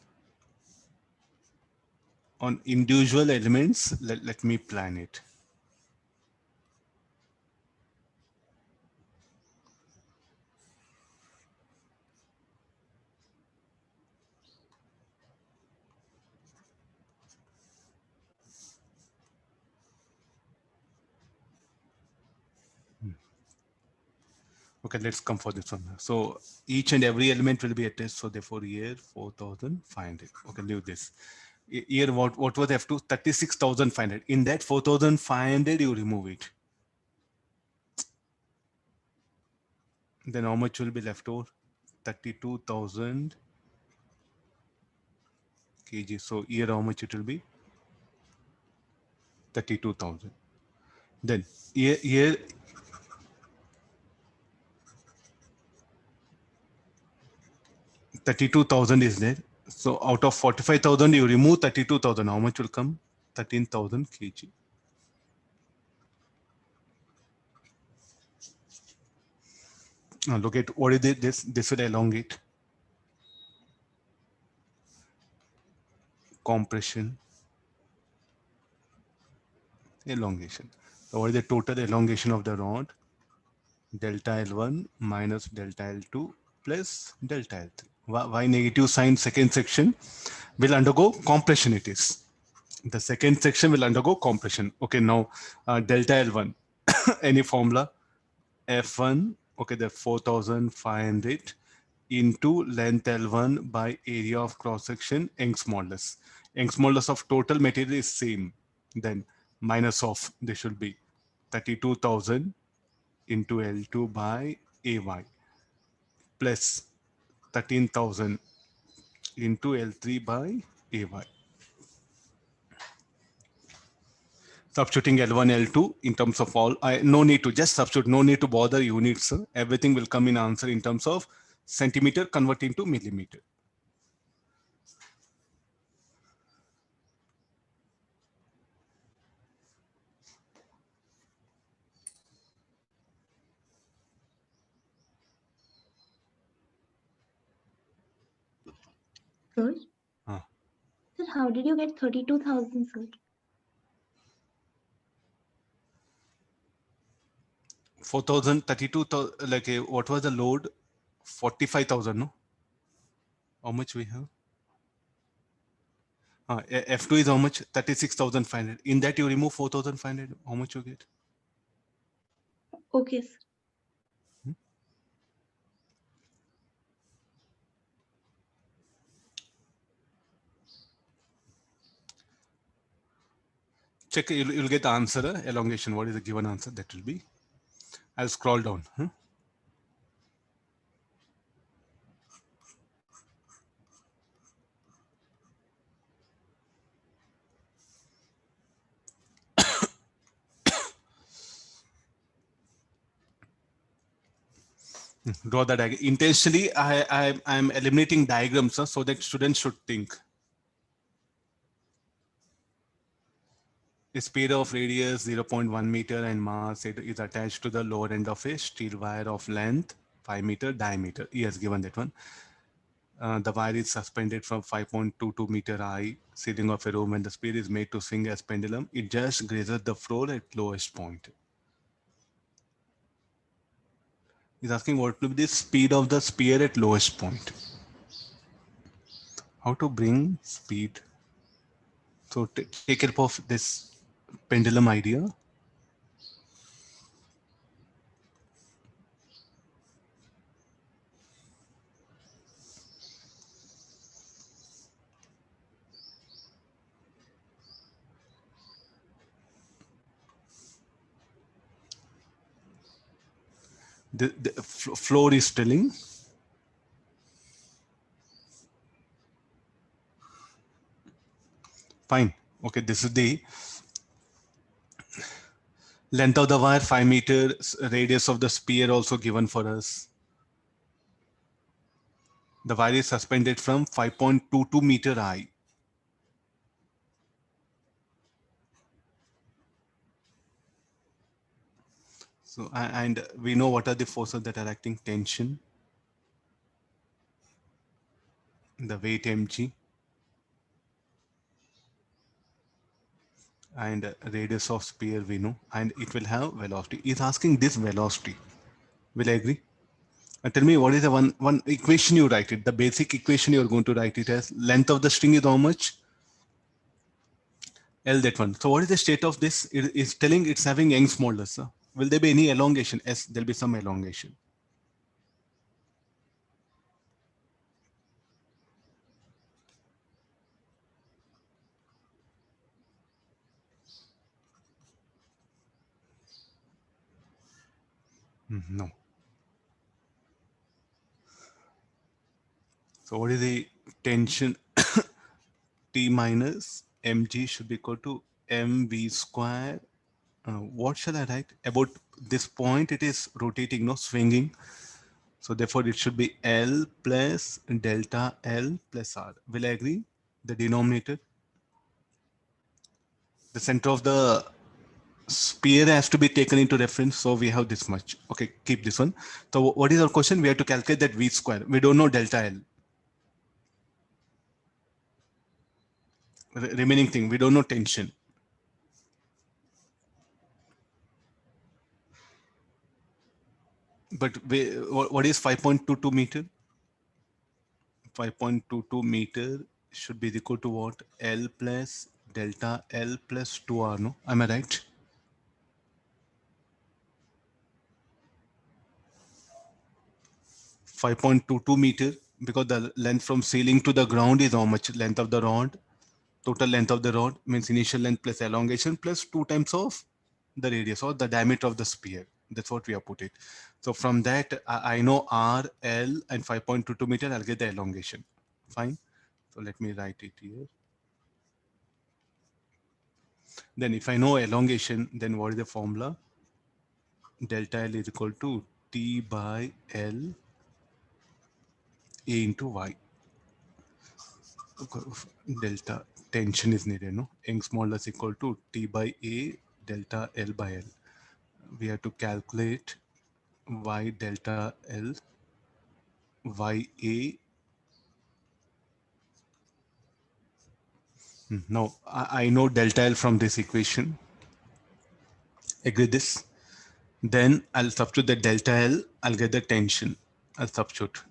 On individual elements, let me plan it. Okay, let's come for this one. So each and every element will be attached. So therefore here 4,500. Okay, leave this. Here what was F2? 36,500. In that 4,500 you remove it. Then how much will be left over? 32,000 kg. So here how much it will be? 32,000. Then here 32,000 is there. So out of 45,000, you remove 32,000. How much will come? 13,000 kg. Now look at what is this? This will elongate. Compression. Elongation. So what is the total elongation of the rod? Delta L1 minus delta L2 plus delta L3. Why negative sign? Second section will undergo compression. It is. The second section will undergo compression. Okay, now delta L1. Any formula? F1, okay, the 4,500 into length L1 by area of cross section, Young's modulus. Young's modulus of total material is same. Then minus of, this should be 32,000 into L2 by AY plus 13,000 into L3 by AY. Substituting L1, L2 in terms of all, no need to just substitute, no need to bother units. Everything will come in answer in terms of centimeter converting to millimeter. Sir? Huh. Sir, how did you get 32,000, sir? 4,000, 32,000, like what was the load? 45,000, no? How much we have? F2 is how much? 36,500. In that you remove 4,500. How much you get? Okay, sir. Check, you'll get the answer, elongation. What is the given answer? That will be. I'll scroll down. Draw the diagram. Intentionally, I'm eliminating diagrams so that students should think. A speed of radius 0.1 meter and mass is attached to the lower end of a steel wire of length 5 meter diameter. He has given that one. The wire is suspended from 5.22 meter high ceiling of a room and the speed is made to swing as pendulum. It just grazes the floor at lowest point. He's asking what will be the speed of the spear at lowest point. How to bring speed? So take help of this pendulum idea. The floor is telling. Fine. Okay, this is the length of the wire, 5 meters, radius of the spear also given for us. The wire is suspended from 5.22 meter high. So, and we know what are the forces that are acting: tension, the weight mg, and radius of spear we know, and it will have velocity. It's asking this velocity. Will I agree? Tell me what is the one equation you write it. The basic equation you're going to write it as length of the string is how much? L, that one. So what is the state of this? It is telling it's having Young's modulus. Will there be any elongation? Yes, there'll be some elongation. No. So what is the tension? T minus mg should be equal to mv square. What shall I write? About this point, it is rotating, no, swinging. So therefore it should be L plus delta L plus R. Will I agree? The denominator. The center of the sphere has to be taken into reference. So we have this much. Okay, keep this one. So what is our question? We have to calculate that V square. We don't know delta L. Remaining thing, we don't know tension. But what is 5.22 meter? 5.22 meter should be equal to what? L plus delta L plus 2R, no? Am I right? .22 meter, because the length from ceiling to the ground is how much? Length of the rod. Total length of the rod means initial length plus elongation plus 2 times of the radius or the diameter of the sphere. That's what we have put it. So from that, I know R, L, and 5.22 meter, I'll get the elongation. Fine. So let me write it here. Then if I know elongation, then what is the formula? Delta L is equal to T by L A into Y. Delta tension is needed, no? Young's modulus equal to T by A delta L by L. We have to calculate Y delta L, Y A. Now I know delta L from this equation. Agree this? Then I'll substitute the delta L, I'll get the tension. I'll substitute.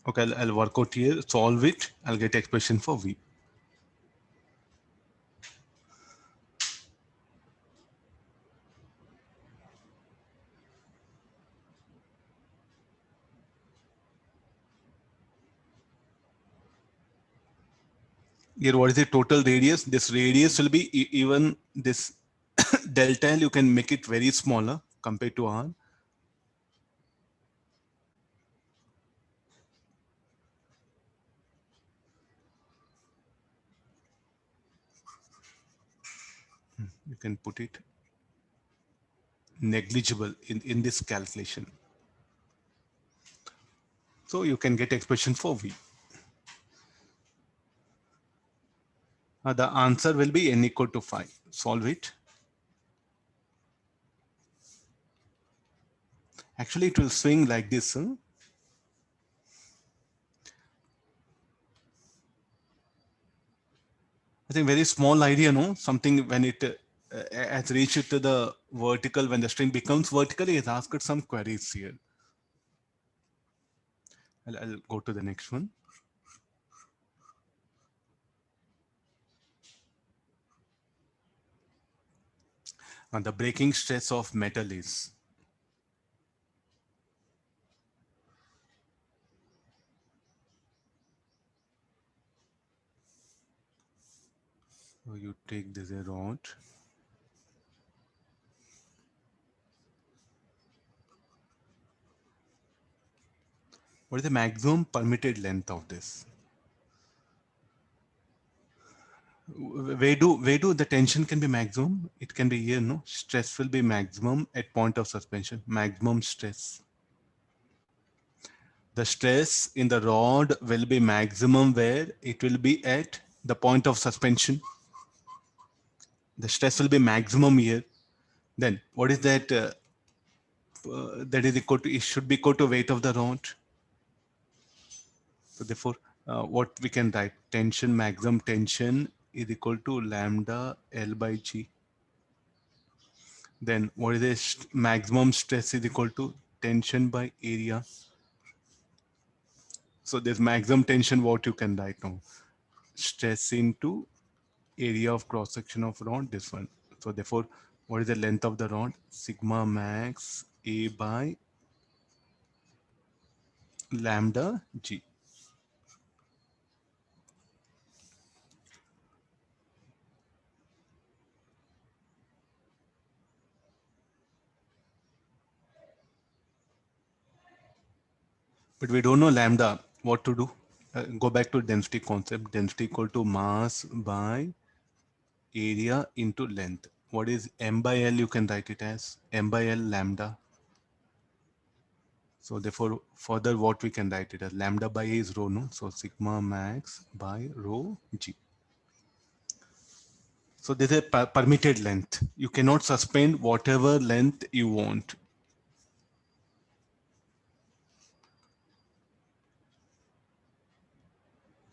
Okay, I'll work out here, solve it, I'll get expression for V. Here, what is the total radius? This radius will be even this delta L, you can make it very smaller compared to R. You can put it negligible in this calculation. So you can get expression for V. The answer will be n equal to 5. Solve it. Actually, it will swing like this. Huh? I think very small idea, no? Something when it has reached to the vertical, when the string becomes vertical, it has asked some queries here. I'll go to the next one. And the breaking stress of metal is. So you take this a rod. What is the maximum permitted length of this? Where do the tension can be maximum? It can be here, no? Stress will be maximum at point of suspension. Maximum stress. The stress in the rod will be maximum where it will be at the point of suspension. The stress will be maximum here. Then what is that? That is equal to, it should be equal to weight of the rod. So therefore, what we can write, tension, maximum tension is equal to lambda L by G. Then what is the maximum stress is equal to tension by area. So there's maximum tension, what you can write now, stress into area of cross section of rod, this one. So therefore, what is the length of the rod? Sigma max A by lambda G. But we don't know lambda, what to do? Go back to density concept. Density equal to mass by area into length. What is M by L? You can write it as M by L lambda. So therefore, further what we can write it as lambda by A is rho, no? So sigma max by rho G. So there's a permitted length. You cannot suspend whatever length you want.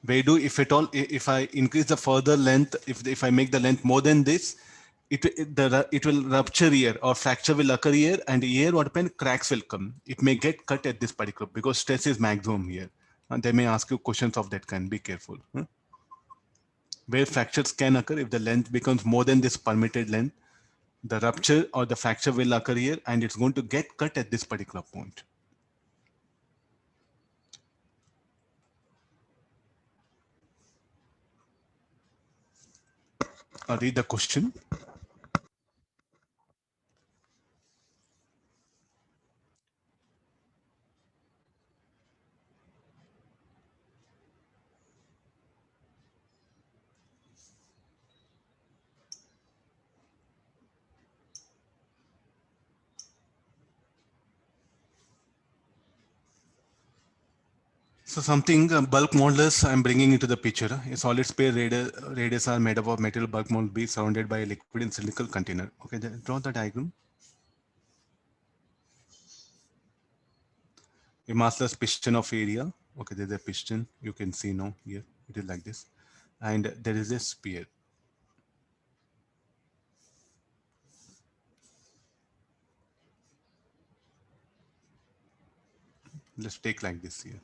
Where do, if at all, if I increase the further length, if I make the length more than this, it will rupture here or fracture will occur here, and here what happen, cracks will come. It may get cut at this particular because stress is maximum here. And they may ask you questions of that kind. Be careful. Where fractures can occur if the length becomes more than this permitted length, the rupture or the fracture will occur here, and it's going to get cut at this particular point. I'll read the question. So something bulk modulus I'm bringing into the picture. A solid sphere radius are made up of material bulk modulus B surrounded by a liquid in cylindrical container. Okay, draw the diagram. A massless piston of area. Okay, there's a piston. You can see now here. It is like this. And there is a sphere. Let's take like this here.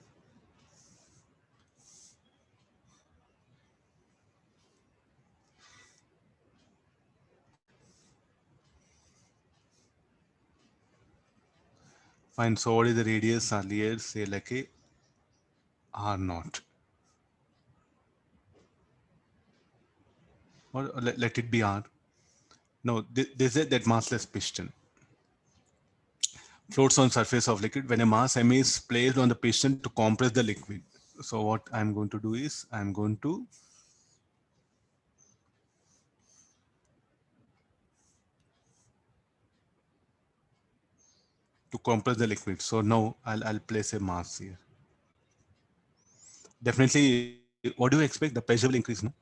Fine. So what is the radius earlier? Say like a R naught. Or let it be R. No, this is that massless piston. Floats on surface of liquid when a mass m is placed on the piston to compress the liquid. So what I'm going to do is I'm going to compress the liquid. So now I'll place a mass here. Definitely, what do you expect? The pressure will increase, no?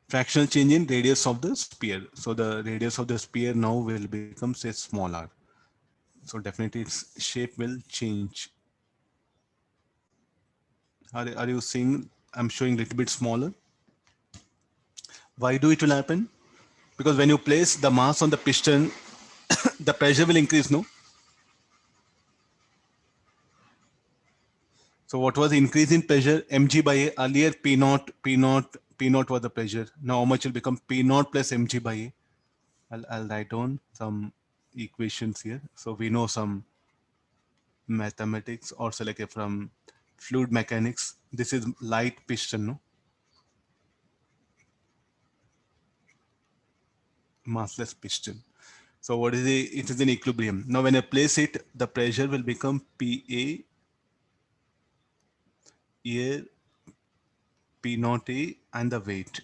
Fractional change in radius of the sphere. So the radius of the sphere now will become say smaller. So definitely its shape will change. Are you seeing? I'm showing a little bit smaller. Why do it will happen? Because when you place the mass on the piston, the pressure will increase, no? So what was the increase in pressure? Mg by A. Earlier P naught was the pressure. Now how much will become P naught plus Mg by A? I'll write down some equations here. So we know some mathematics or select from fluid mechanics. This is light piston, no? Massless piston. So what is it? It is in equilibrium. Now when I place it, the pressure will become PA here, P naught A, and the weight.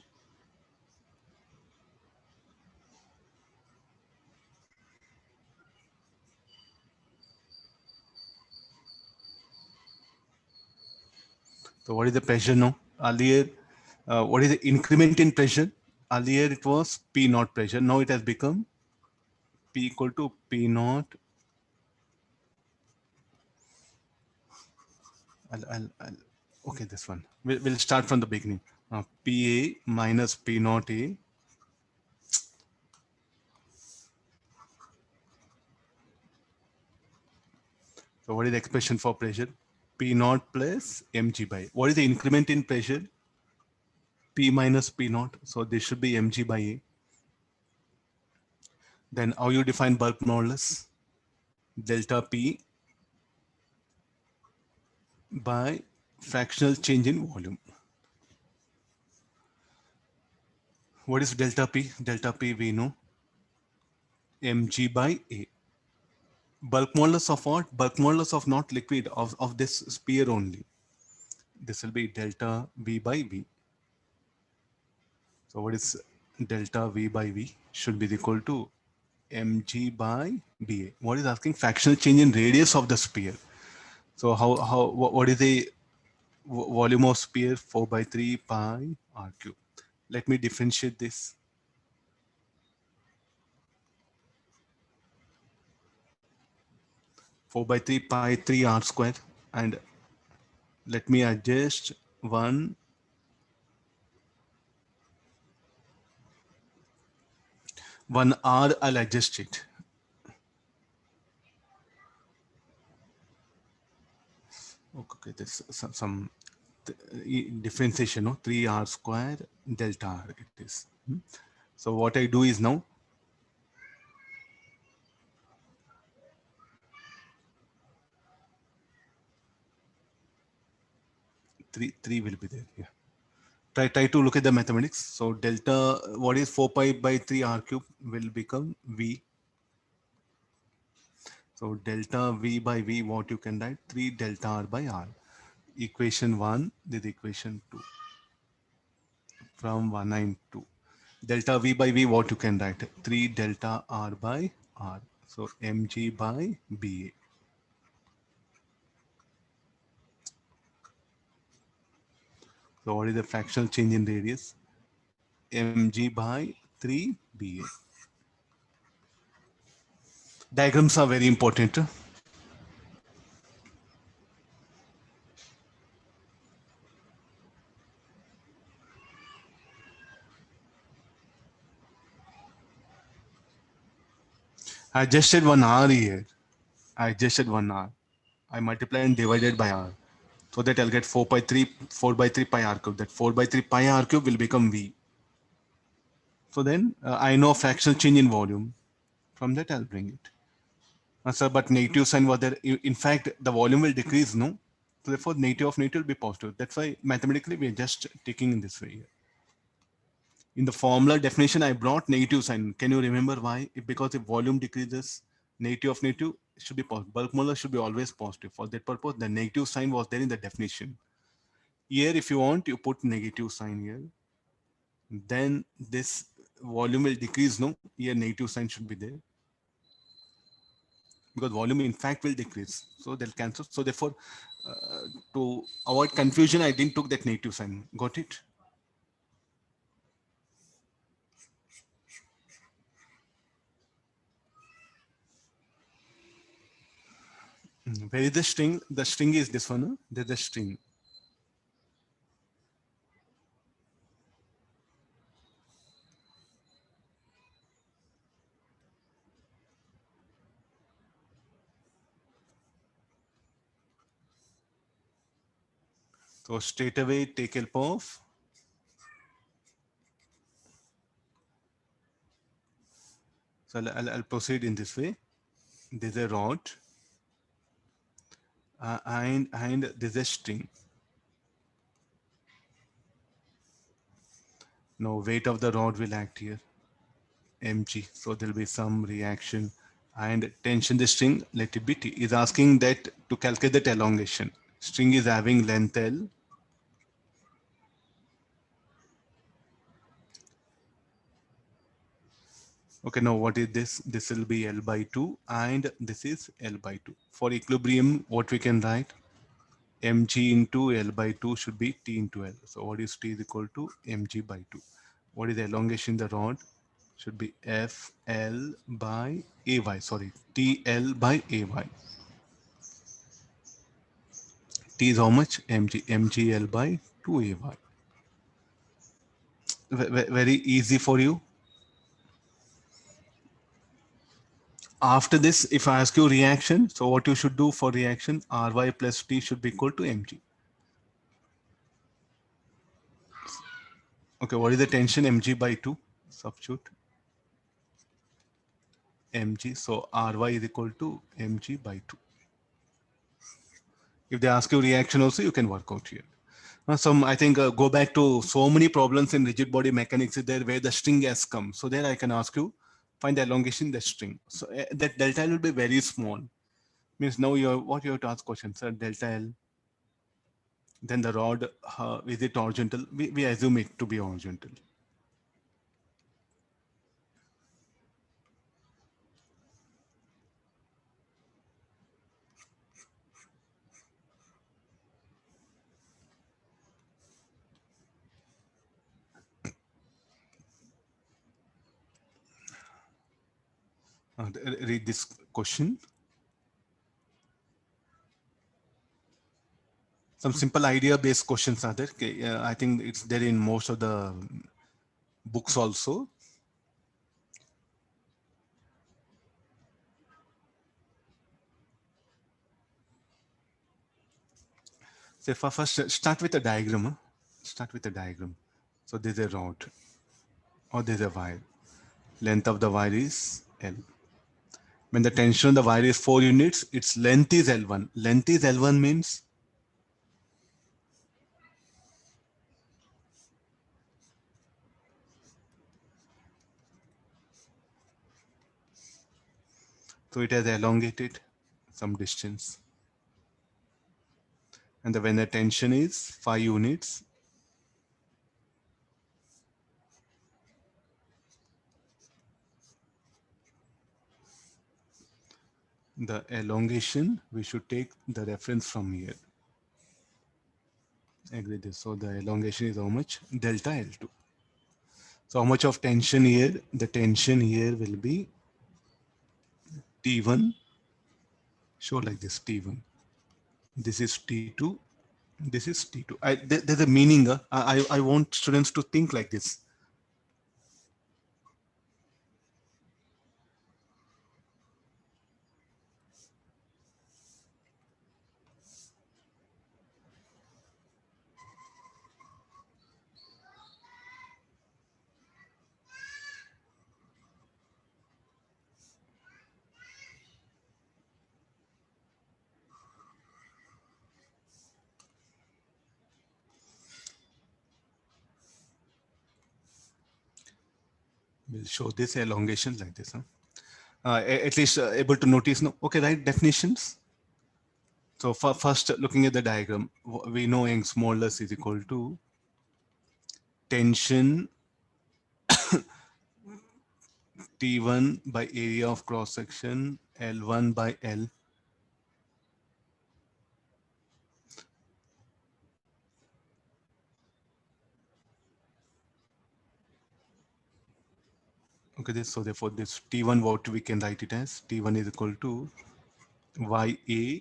So what is the pressure now? Earlier, what is the increment in pressure? Earlier it was P naught pressure. Now it has become P equal to P naught. Okay, this one. We'll start from the beginning. PA minus P naught A. So what is the expression for pressure? P naught plus mg by. What is the increment in pressure? P minus P naught. So this should be mg by A. Then how you define bulk modulus? Delta P by fractional change in volume. What is delta P? Delta P we know mg by A. Bulk modulus of what? Bulk modulus of not liquid, of this sphere only. This will be delta V by V. So what is delta V by V? Should be equal to mg by ba. What is asking? Fractional change in radius of the sphere. So what is the volume of sphere? 4 by 3 pi r cube. Let me differentiate this. Four by 3 pi 3 r square, and let me adjust one r. I'll adjust it. Okay, this some differentiation, no? 3r square delta r it is. So what I do is now, three will be there. Yeah. Try to look at the mathematics. So delta, what is 4 pi by 3 r cube will become v. So delta v by v, what you can write? 3 delta r by r. Equation 1, this is equation 2 from 192. Delta v by v, what you can write? 3 delta r by r. So mg by ba. So what is the fractional change in radius? mg by 3 ba. Diagrams are very important. I adjusted 1 r here. I adjusted 1 r. I multiply and divided by r. So that I'll get 4 by 3 pi r cube. That 4 by 3 pi r cube will become v. So then I know fractional change in volume. From that I'll bring it. Sir, but negative sign was there. In fact, the volume will decrease, no? So therefore, negative of negative will be positive. That's why mathematically we are just taking in this way here. In the formula definition, I brought negative sign. Can you remember why? Because if volume decreases, negative of negative should be positive. Bulk molar should be always positive. For that purpose, the negative sign was there in the definition. Here, if you want, you put negative sign here. Then this volume will decrease, no? Here, negative sign should be there. Because volume in fact will decrease. So they'll cancel. So therefore, to avoid confusion, I didn't took that negative sign. Got it? Where is the string? The string is this one. Huh? There's the string. So straight away take help of so I'll proceed in this way. There's a rod and there's a string. Now weight of the rod will act here, mg. So there'll be some reaction and tension the string. Let it be t. Is asking that to calculate that elongation. String is having length L. Okay, now what is this? This will be L by 2 and this is L by 2. For equilibrium, what we can write? Mg into L by 2 should be T into L. So what is T is equal to Mg by 2. What is the elongation in the rod? Should be FL by AY. Sorry, TL by AY. T is how much? Mg. MgL by 2AY. Very easy for you. After this, if I ask you reaction, so what you should do for reaction, Ry plus T should be equal to Mg. Okay, what is the tension? Mg by 2. Substitute Mg. So Ry is equal to Mg by 2. If they ask you reaction also, you can work out here. Some, I think, go back to so many problems in rigid body mechanics is there where the string has come. So there I can ask you, find the elongation in the string. So that delta L will be very small. Means now what you have to ask questions, sir, delta L. Then the rod, is it horizontal? We assume it to be horizontal. Read this question. Some simple idea-based questions are there. Okay, I think it's there in most of the books also. So first start with a diagram. Huh? Start with a diagram. So there's a rod or there's a wire. Length of the wire is L. When the tension on the wire is 4 units, its length is L1. Length is L1 means so it has elongated some distance. And when the tension is 5 units, the elongation, we should take the reference from here. Agree this. So the elongation is how much? Delta L2. So how much of tension here? The tension here will be T1. Show like this, T1. This is T2. This is T2. There's a meaning. I want students to think like this. We'll show this elongation like this. Huh? At least able to notice. No, okay, right? Definitions. So first, looking at the diagram, we know Young's modulus is equal to tension T1 by area of cross section L1 by L. Okay, so therefore this T1, what we can write it as T1 is equal to YA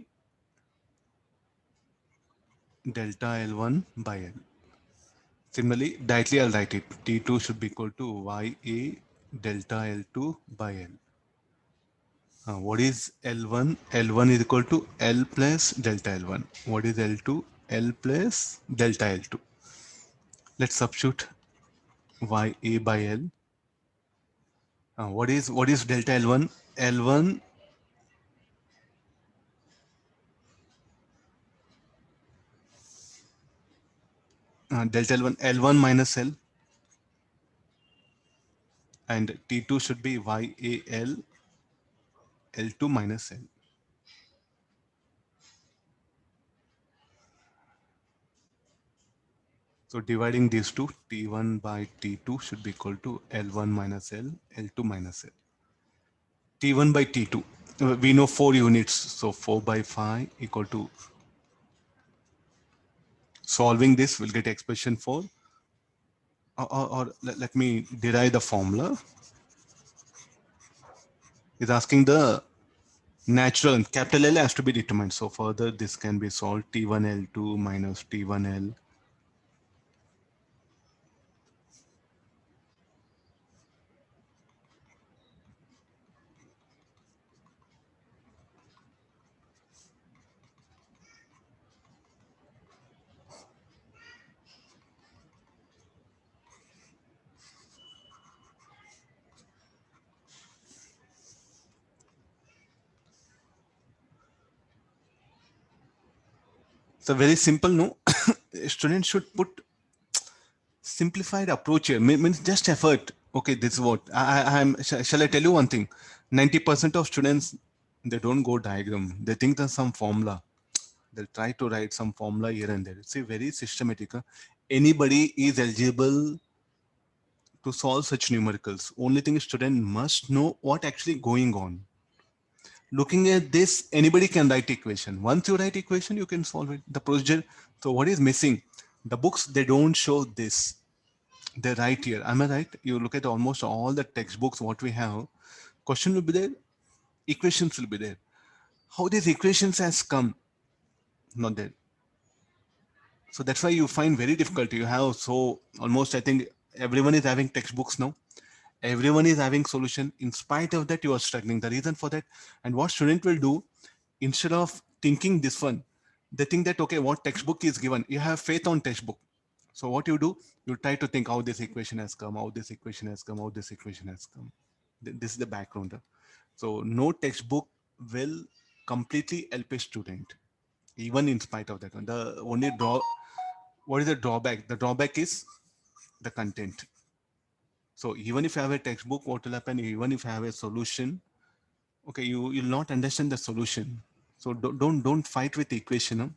delta L1 by L. Similarly, directly I'll write it. T2 should be equal to YA delta L2 by L. What is L1? L1 is equal to L plus delta L1. What is L2? L plus delta L2. Let's substitute YA by L. What is delta L1? L1 delta L1 minus L, and T2 should be YAL L2 minus L. So dividing these two, T1 by T2 should be equal to L1 minus L, L2 minus L. T1 by T2, we know 4 units, so 4 by 5 equal to, solving this, we'll get expression for, or let me derive the formula. It's asking the natural, capital L has to be determined. So further, this can be solved, T1 L2 minus T1 L. So very simple, no? Students should put simplified approach here. Means just effort. Okay, this is what shall I tell you one thing? 90% of students, they don't go diagram. They think there's some formula. They'll try to write some formula here and there. It's a very systematic. Anybody is eligible to solve such numericals. Only thing is student must know what actually going on. Looking at this, anybody can write equation. Once you write equation, you can solve it. The procedure. So what is missing? The books, they don't show this. They write here. Am I right? You look at almost all the textbooks, what we have. Question will be there. equations will be there. How these equations has come? Not there. So that's why you find very difficult. You have so almost, I think everyone is having textbooks now. Everyone is having solution. In spite of that, you are struggling. The reason for that, and what student will do, instead of thinking this one, they think that, okay, what textbook is given? You have faith on textbook. So what you do, you try to think how this equation has come, how this equation has come, how this equation has come. This is the background. So no textbook will completely help a student, even in spite of that one. The only what is the drawback? The drawback is the content. So even if you have a textbook, what will happen? Even if you have a solution, okay, you'll not understand the solution. So don't fight with the equation.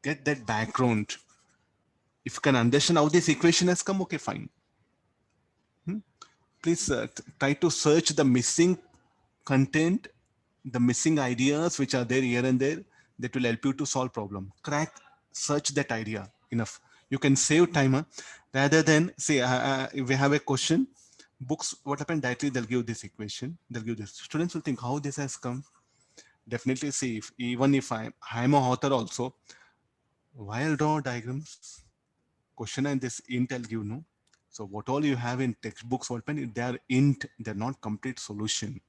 Get that background. If you can understand how this equation has come, okay, fine. Please try to search the missing content, the missing ideas which are there here and there, that will help you to solve problem. Crack, search that idea enough. You can save time, rather than say, if we have a question, books, what happened directly, they'll give this equation, they'll give this. Students will think how this has come. Definitely see, if even if I'm an author also, while draw diagrams, question and this int I'll give, no. So what all you have in textbooks, what happen, they are int, they're not complete solution.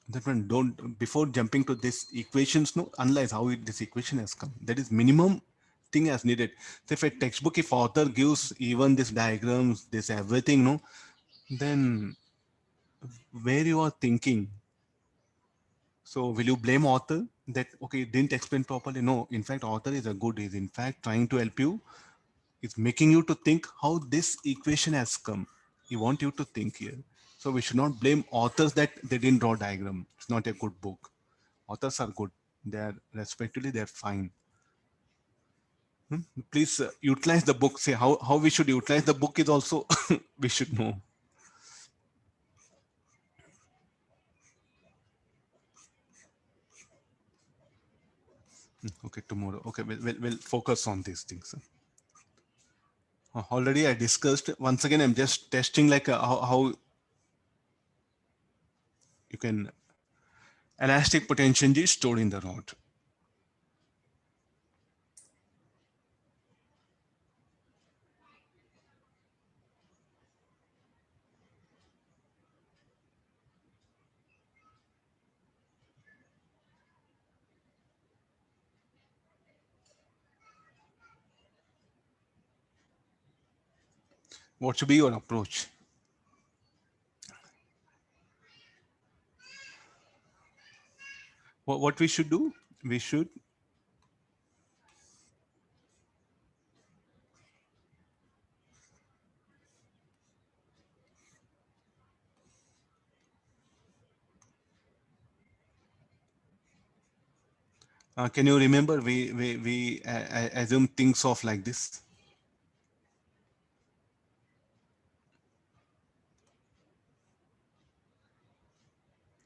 That one, don't, before jumping to this equations, no, analyze how this equation has come. That is minimum thing as needed. So if a textbook, if author gives even this diagrams, this everything, no, then where you are thinking. So will you blame author that, okay, didn't explain properly? No, in fact, author is a good, is in fact trying to help you. It's making you to think how this equation has come. He want you to think here. So we should not blame authors that they didn't draw diagram. It's not a good book. Authors are good. They are respectively, they're fine. Please utilize the book. Say how we should utilize the book is also we should know. Okay, tomorrow. Okay, we'll focus on these things. Already I discussed. Once again, I'm just testing like how you can elastic potential is stored in the rod. What should be your approach? What we should do? We should can you remember we assume things of like this.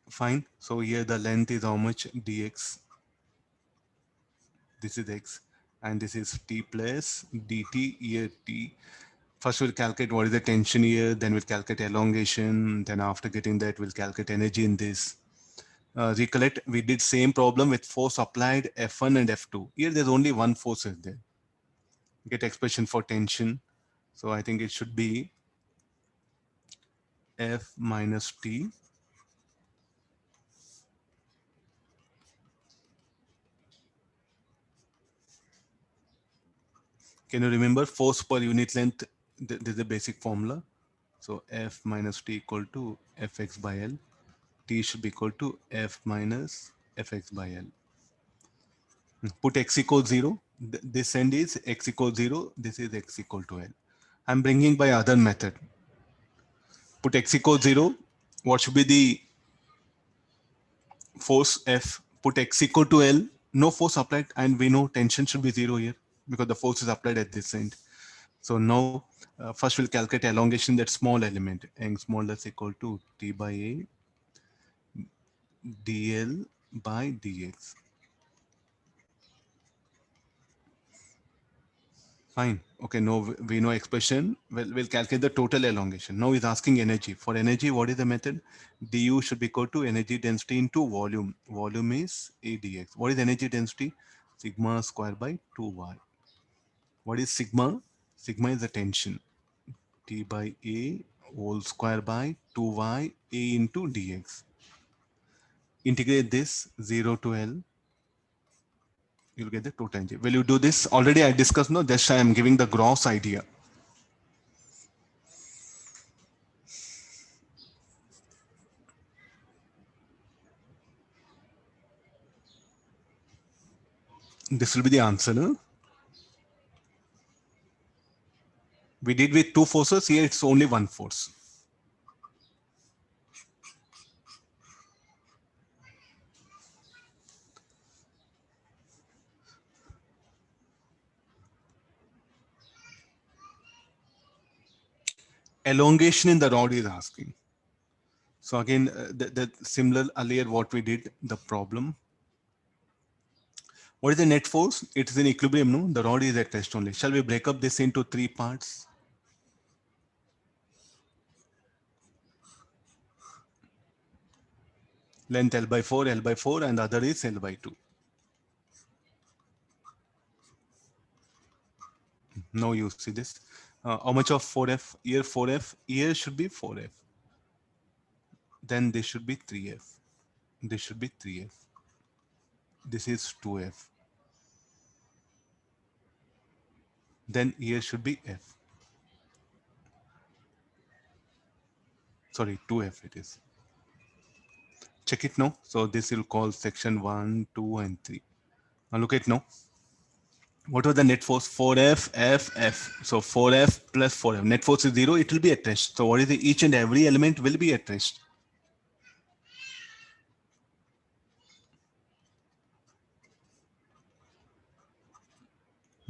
Fine. So here the length is how much? Dx. This is x, and this is t plus dt. Here t. First we'll calculate what is the tension here, then we'll calculate elongation, then after getting that we'll calculate energy in this. Recollect, we did same problem with force applied F1 and F2. Here there's only one force is there. Get expression for tension. So I think it should be F minus T. Can you remember force per unit length? This is the basic formula. So F minus T equal to Fx by L. T should be equal to F minus Fx by L. Put x equals 0. This end is x equals 0. This is x equal to L. I'm bringing by other method. Put x equals 0. What should be the force F? Put x equal to L. No force applied, and we know tension should be 0 here because the force is applied at this end. So now first we'll calculate elongation, that small element, and small is equal to T by A dl by dx. Fine. Okay, no, we know expression. We'll calculate the total elongation. Now he's asking energy. For energy, what is the method? du should be equal to energy density into volume. Volume is A dx. What is energy density? Sigma square by 2y. What is sigma? Sigma is the tension. T by A whole square by 2y A into dx. Integrate this 0 to L. You'll get the total energy. Will you do this? Already I discussed, no? Just I am giving the gross idea. This will be the answer. No? We did with two forces. Here it's only one force. Elongation in the rod is asking. So again, the similar earlier what we did, the problem. What is the net force? It is in equilibrium, no? The rod is at rest only. Shall we break up this into three parts? Length L by 4, L by 4, and the other is L by 2. Now you see this. How much of 4F? Here 4F. Here should be 4F. Then this should be 3F. This should be 3F. This is 2F. Then here should be F. Sorry, 2F it is. Check it now. So this will call section 1, 2, and 3. Now look at now. What was the net force? 4F, F, F. So 4F plus 4F. Net force is 0. It will be at rest. So what is the each and every element will be at rest.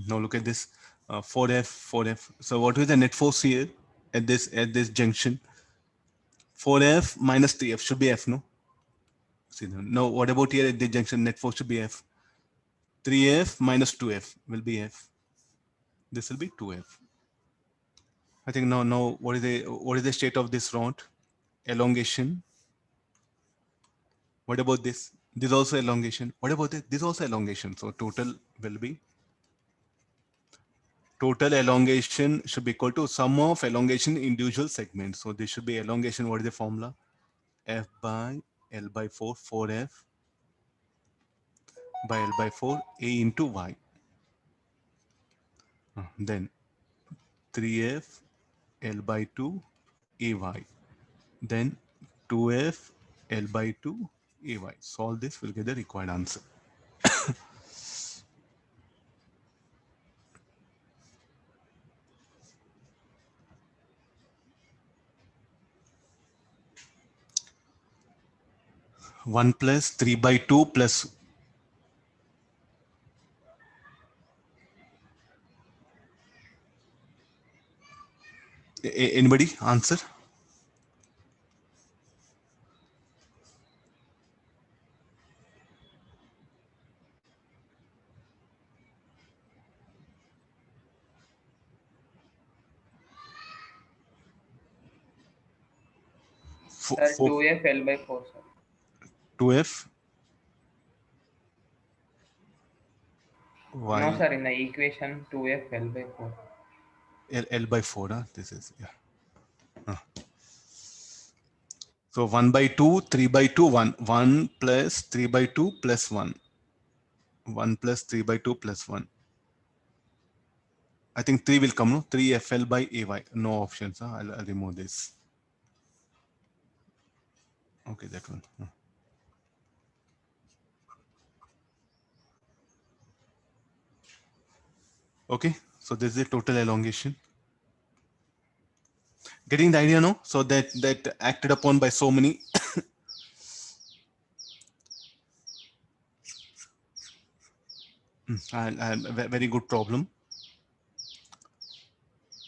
Now look at this. 4F, 4F. So what is the net force here at this junction? 4F minus 3F should be F, no? See, now what about here at this junction? Net force should be F. 3F minus 2F will be F. This will be 2F. I think now what is the state of this rod? Elongation. What about this? This also elongation. What about this? This also elongation. So total will be total elongation should be equal to sum of elongation individual segments. So this should be elongation. What is the formula? F by L by 4, 4F by L by 4, A into Y. Then 3F L by 2, AY. Then 2F L by 2, AY. Solve this, we'll get the required answer. One plus 3 by 2 plus anybody answer? Sir, 2F L by 4, sir. 2F Y. No, sir, in the equation 2F L by 4. L by 4, huh? This is, yeah. So 1 by 2, 3 by 2, 1. 1 plus 3 by 2 plus 1. 1 plus 3 by 2 plus 1. I think 3 will come, no? 3 FL by AY. No options. Huh? I'll remove this. Okay, that one. Okay, so this is the total elongation. Getting the idea, no? So that acted upon by so many. Very good problem.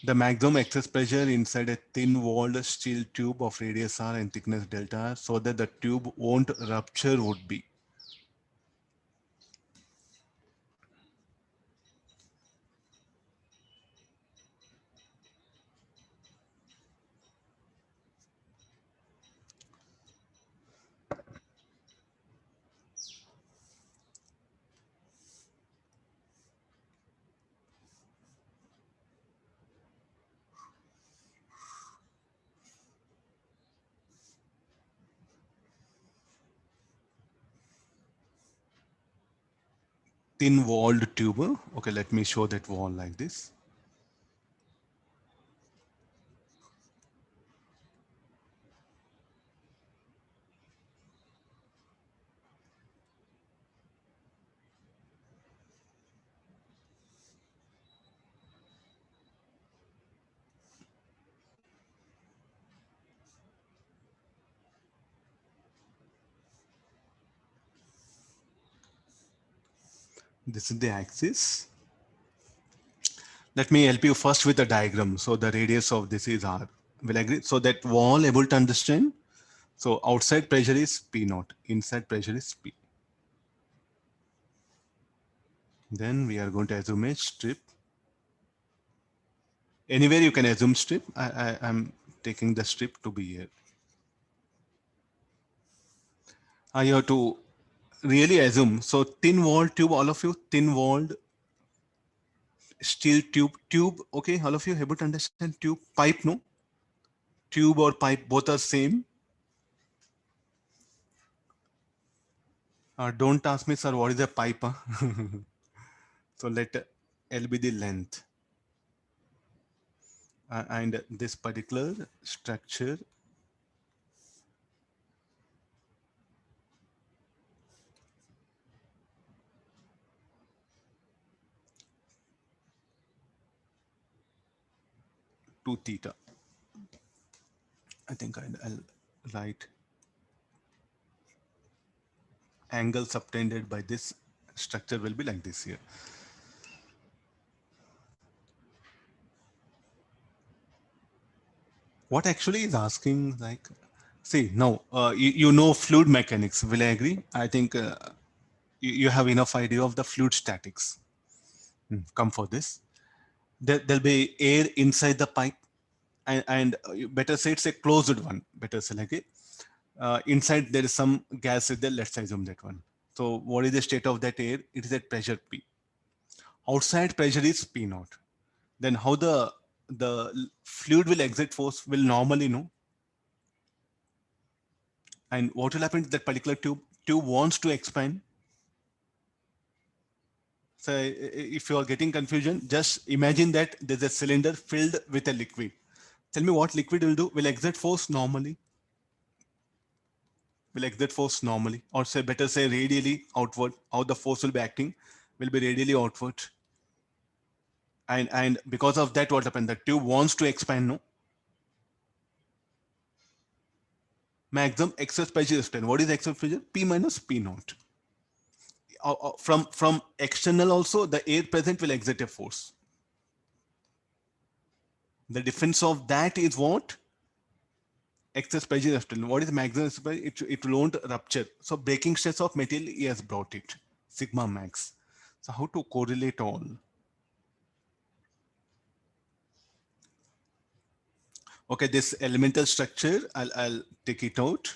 The maximum excess pressure inside a thin-walled steel tube of radius r and thickness delta r, so that the tube won't rupture would be. thin walled tube. Okay, let me show that wall like this. This is the axis. Let me help you first with the diagram. So the radius of this is R. Will agree? So that wall able to understand. So outside pressure is P naught. Inside pressure is P. Then we are going to assume a strip. Anywhere you can assume strip. I'm taking the strip to be here. You have to really assume. So thin walled tube, all of you, thin walled steel tube. Okay, all of you able to understand tube, pipe, no? Tube or pipe, both are same. Don't ask me, sir, what is a pipe? Huh? So let L be the length. And this particular structure to theta. I think I'll write angle subtended by this structure will be like this here. What actually is asking, like, see, now you know fluid mechanics, will I agree? I think you have enough idea of the fluid statics. Come for this. There'll be air inside the pipe, and better say it's a closed one. Better say like it. Inside there is some gas is there. Let's assume that one. So what is the state of that air? It is at pressure P. Outside pressure is P naught. Then how the fluid will exit force will normally know. And what will happen to that particular tube wants to expand. So if you are getting confusion, just imagine that there's a cylinder filled with a liquid. Tell me what liquid will do. Will exert force normally. Will exert force normally, or say better say radially outward. How the force will be acting will be radially outward. And because of that, what happened? The tube wants to expand. No. Maximum excess pressure is 10. What is excess pressure? P minus P naught. From external also, the air present will exert a force. The difference of that is what? Excess pressure is 10. What is maximum pressure? It won't rupture. So breaking stress of material, he has brought it. Sigma max. So how to correlate all? Okay, this elemental structure, I'll take it out.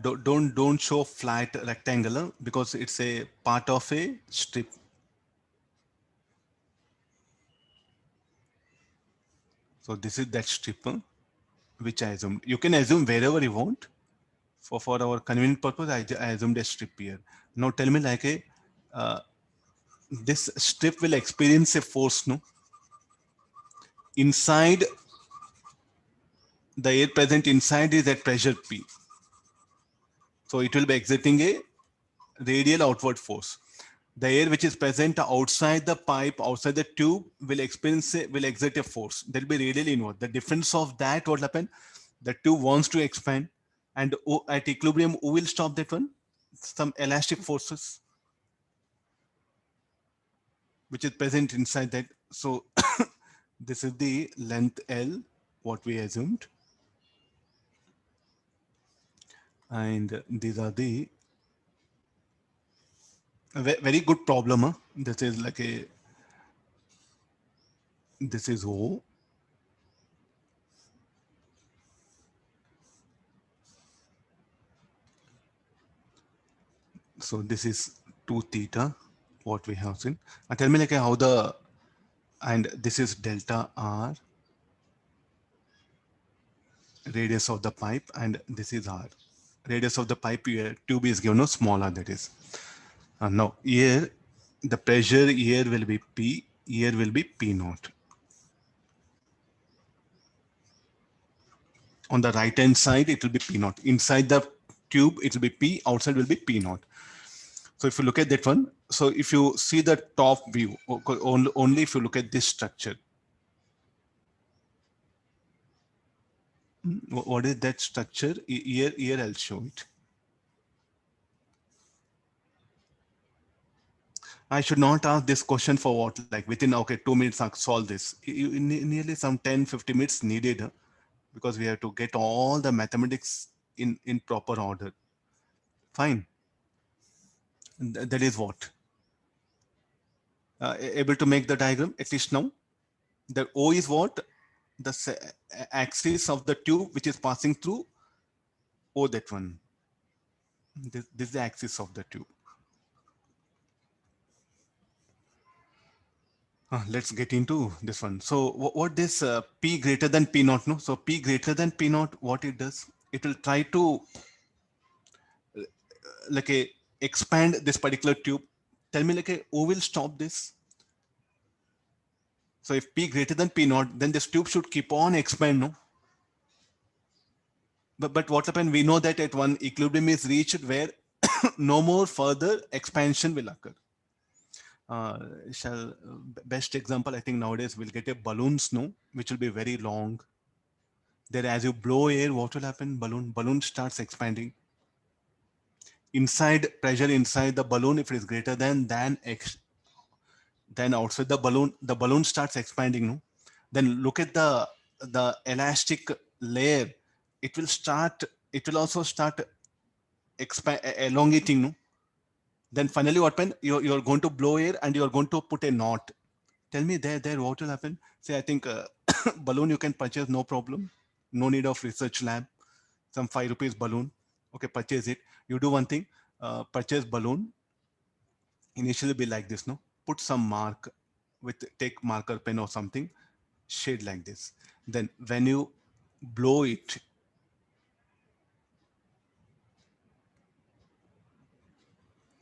Don't show flat rectangular because it's a part of a strip. So this is that strip, which I assumed. You can assume wherever you want. For our convenient purpose, I assumed a strip here. Now tell me like this strip will experience a force, no? Inside, the air present inside is at pressure P. So it will be exerting a radial outward force. The air which is present outside the pipe, outside the tube, will exert a force. There will be radial inward. The difference of that, what will happen? The tube wants to expand, and at equilibrium, who will stop that one? Some elastic forces, which is present inside that. So this is the length L, what we assumed. And these are the very good problem. Huh? This is like this is O. So this is 2 theta. what we have seen. Tell me like how the, and this is delta R, radius of the pipe, and this is R. Radius of the pipe tube is given, no, smaller, that is. Now here, the pressure here will be P, here will be P naught. On the right hand side, it will be P naught. Inside the tube, it will be P, outside will be P naught. So if you look at that one, so if you see the top view, only if you look at this structure, what is that structure? Here I'll show it. I should not ask this question for what, like within, okay, 2 minutes I'll solve this. Nearly some 10-15 minutes needed, because we have to get all the mathematics in proper order. Fine. That is what. Able to make the diagram at least now. The O is what? The axis of the tube which is passing through O, that one. This is the axis of the tube. Let's get into this one. So what this P greater than P naught, no? So P greater than P naught, what it does? It will try to like expand this particular tube. Tell me like O will stop this. So if P greater than P naught, then this tube should keep on expand, no? But what happened? We know that at one equilibrium is reached where no more further expansion will occur. Best example, I think nowadays we'll get a balloons, no, which will be very long. There, as you blow air, what will happen? Balloon starts expanding. Inside, pressure inside the balloon, if it is greater than outside the balloon starts expanding, no? Then look at the elastic layer. It will also start elongating, no? Then finally what happen? You're going to blow air and you're going to put a knot. Tell me there what will happen? Say, I think balloon you can purchase, no problem. No need of research lab. Some 5 rupees balloon. Okay, purchase it. You do one thing, purchase balloon. Initially be like this, no? Put some mark take marker pen or something, shade like this. Then when you blow it,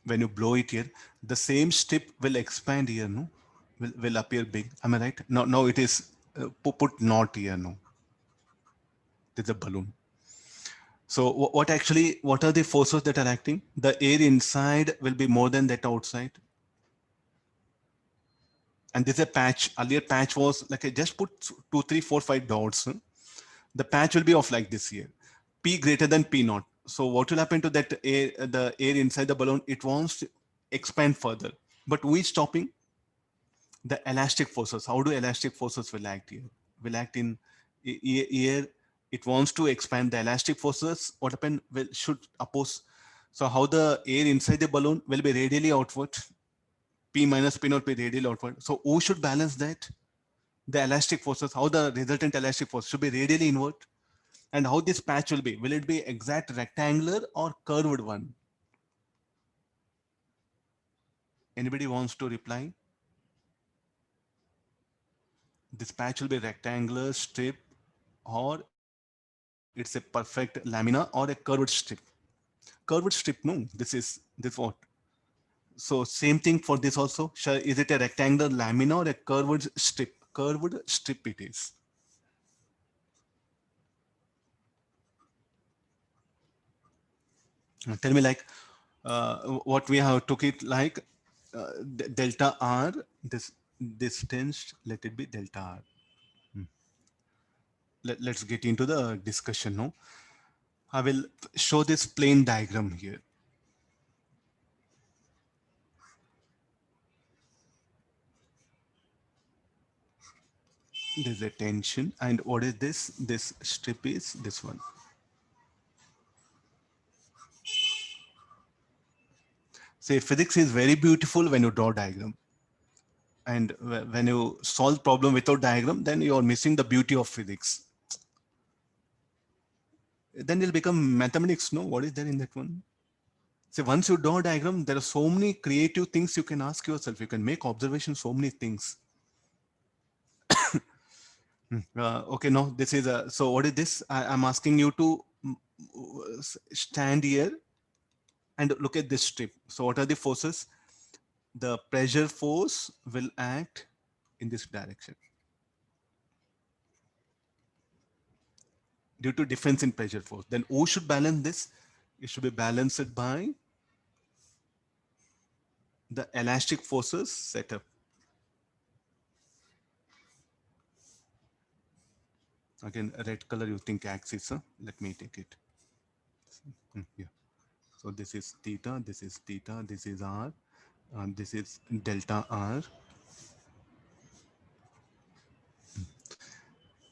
here, the same strip will expand here, no? Will appear big. Am I right? Now it is put knot here, no? This is a balloon. So what are the forces that are acting? The air inside will be more than that outside. And this is a patch. Earlier patch was like I just put 2, 3, 4, 5 dots. The patch will be of like this here. P greater than P naught. So what will happen to that air, the air inside the balloon? It wants to expand further. But who is stopping? The elastic forces. How do elastic forces will act here? Will act in here. It wants to expand. The elastic forces, what happen? Should oppose. So how the air inside the balloon will be radially outward. P minus P naught be radially outward. So who should balance that? The elastic forces. How the resultant elastic force should be radially inward. And how this patch will be? Will it be exact rectangular or curved one? Anybody wants to reply? This patch will be rectangular strip, or it's a perfect lamina or a curved strip. Curved strip, no, this what? So same thing for this also. Is it a rectangular lamina or a curved strip? Curved strip it is. Tell me like what we have took it like delta R, this distance, let it be delta R. Let's get into the discussion now. I will show this plane diagram here. There's a tension, and what is this? This strip is this one. Say physics is very beautiful when you draw diagram. And when you solve problem without diagram, then you are missing the beauty of physics. Then it'll become mathematics, no? What is there in that one? See, once you draw a diagram, there are so many creative things you can ask yourself. You can make observations, so many things. Okay, no, this is a, so what is this? I'm asking you to stand here and look at this strip. So what are the forces? The pressure force will act in this direction due to difference in pressure force. Then who should balance this? It should be balanced by the elastic forces set up. Again, red color you think axis, huh? Let me take it. Yeah. So this is theta, this is theta, this is R, and this is delta R.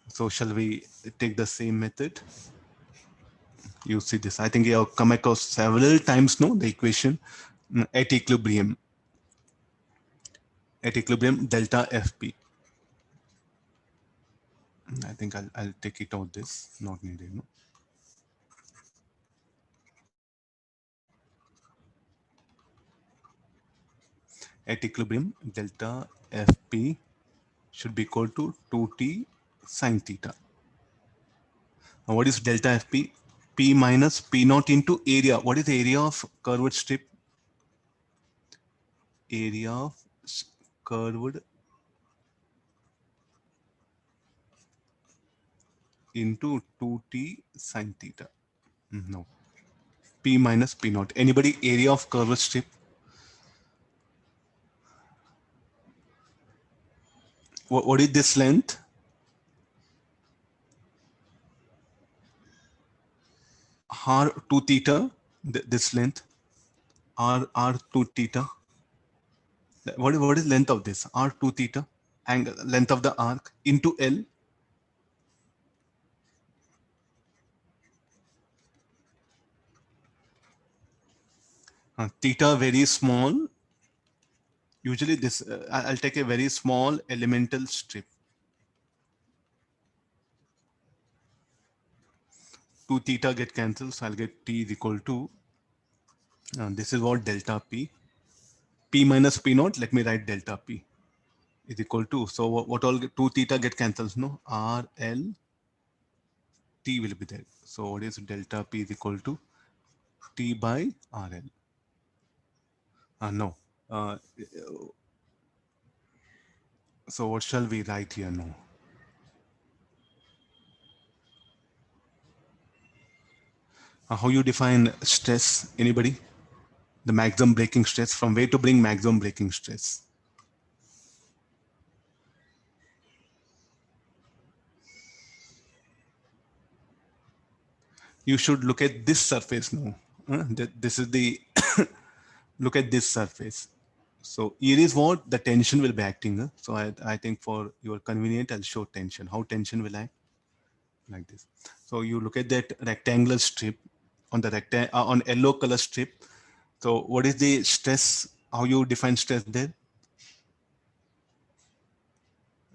So shall we take the same method? You see this. I think you have come across several times, no? The equation at equilibrium. At equilibrium, delta FP. I think I'll take it out this, not needed, no? At equilibrium, delta FP should be equal to 2t sine theta. Now what is delta FP? P minus P naught into area. What is the area of curved strip? Area of curved into 2t sine theta. No. P minus P naught. Anybody? Area of curved strip? What is this length? R2 theta, this length, R2 theta. What is length of this? R2 theta, angle, length of the arc into L. Theta very small. Usually this, I'll take a very small elemental strip. 2 theta get cancelled, so I'll get T is equal to, this is what delta P. P minus P naught, let me write delta P is equal to, so what all 2 theta get cancels, no? R, L, T will be there. So what is delta P is equal to T by RL. No. So what shall we write here now? How you define stress? Anybody? The maximum breaking stress. From where to bring maximum breaking stress? You should look at this surface now. This is the look at this surface. So here is what the tension will be acting. So I think for your convenience, I'll show tension. How tension will act? Like this. So you look at that rectangular strip on the on yellow color strip. So what is the stress? How you define stress there?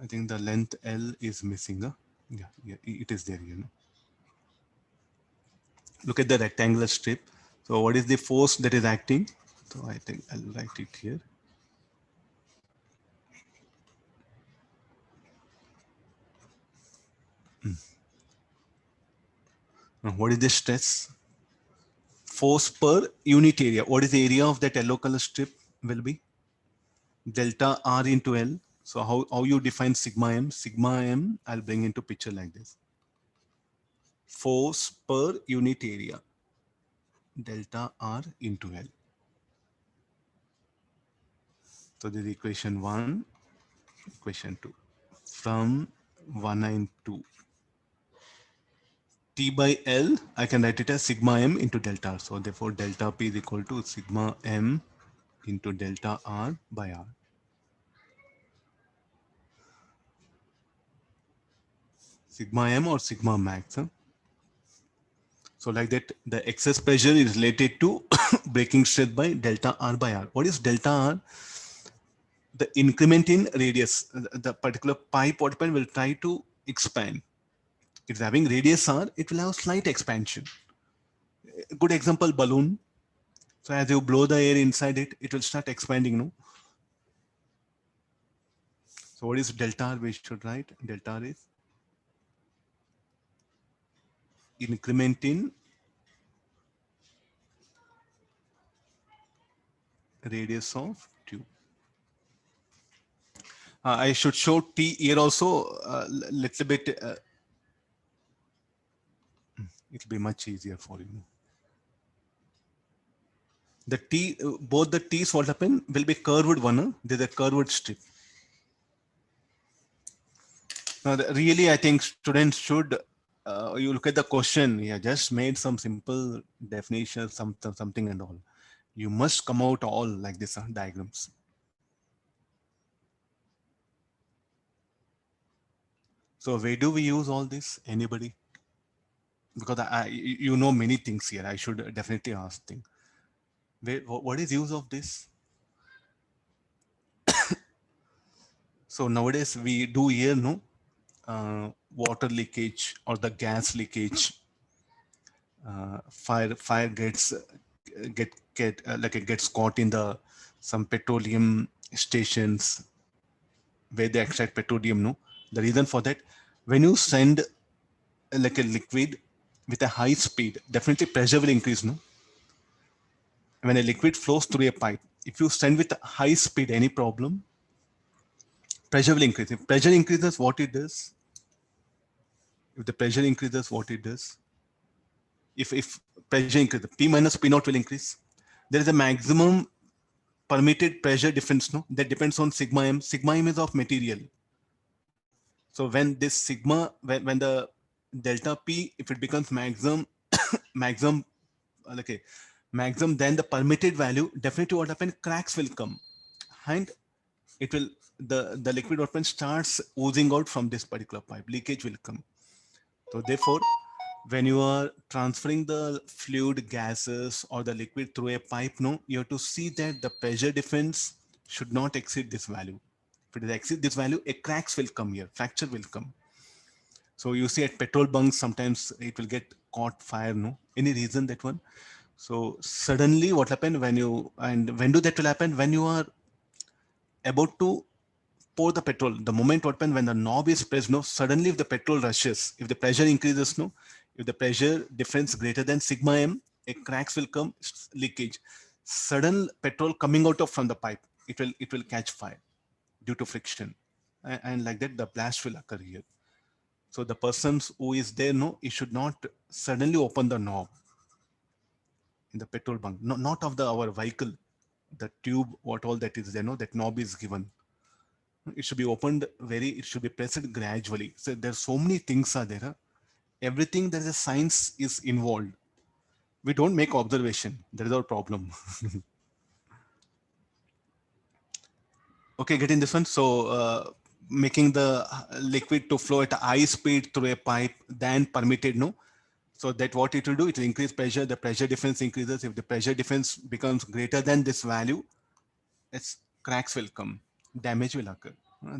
I think the length L is missing. Yeah, it is there, you know. Look at the rectangular strip. So what is the force that is acting? So I think I'll write it here. Now, what is the stress? Force per unit area. What is the area of that yellow color strip will be? Delta R into L. So how you define sigma M? Sigma M, I'll bring into picture like this. Force per unit area. Delta R into L. So this is equation 1, equation 2. From 192. T by L, I can write it as sigma M into delta R. So therefore delta P is equal to sigma M into delta R by R. Sigma M or sigma max. Huh? So like that, the excess pressure is related to breaking stress by delta R by R. What is delta R? The increment in radius. The particular pipe or pipe will try to expand. It's having radius R, it will have slight expansion. A good example, balloon. So as you blow the air inside it, it will start expanding, no? So what is delta R? We should write delta R is increment in radius of tube. I should show T here also little bit. It'll be much easier for you. The T, both the T's what happen will be curved one. Huh? There's a curved strip. Now, really, I think students should. You look at the question. Yeah, just made some simple definition, something and all. You must come out all like this diagrams. So where do we use all this? Anybody? Because you know many things here. I should definitely ask things. What is use of this? So nowadays we do here, no, water leakage or the gas leakage. Fire gets like it gets caught in the some petroleum stations where they extract petroleum. No, the reason for that, when you send like a liquid with a high speed, definitely pressure will increase. No, when a liquid flows through a pipe, if you send with a high speed, any problem, pressure will increase. If pressure increases, what it does? If the pressure increases, what it does? If pressure increases, P minus P naught will increase. There is a maximum permitted pressure difference, no? That depends on sigma m. Sigma m is of material. So when this sigma, when the delta P, if it becomes maximum, okay, maximum, then the permitted value, definitely what happens, cracks will come. And it will, the liquid open starts oozing out from this particular pipe, leakage will come. So therefore, when you are transferring the fluid, gases or the liquid through a pipe, no, you have to see that the pressure difference should not exceed this value. If it exceeds this value, a cracks will come here, fracture will come. So you see at petrol bunks, sometimes it will get caught fire, no? Any reason that one? So suddenly what happened when you, and when do that will happen? When you are about to pour the petrol, the moment what happens when the knob is pressed, no, suddenly if the petrol rushes, if the pressure increases, no, if the pressure difference greater than sigma m, a cracks will come, leakage. Sudden petrol coming out of from the pipe, it will catch fire due to friction, and like that the blast will occur here. So the persons who is there, no, he should not suddenly open the knob in the petrol bunk, no, not of the our vehicle, the tube, what all that is there, no, that knob is given. It should be opened it should be pressed gradually. So there's so many things are there. Huh? Everything, there is a science is involved. We don't make observation. That is our problem. Okay, getting this one. So making the liquid to flow at a high speed through a pipe than permitted, no? So that what it will do, it will increase pressure. The pressure difference increases. If the pressure difference becomes greater than this value, its cracks will come, damage will occur.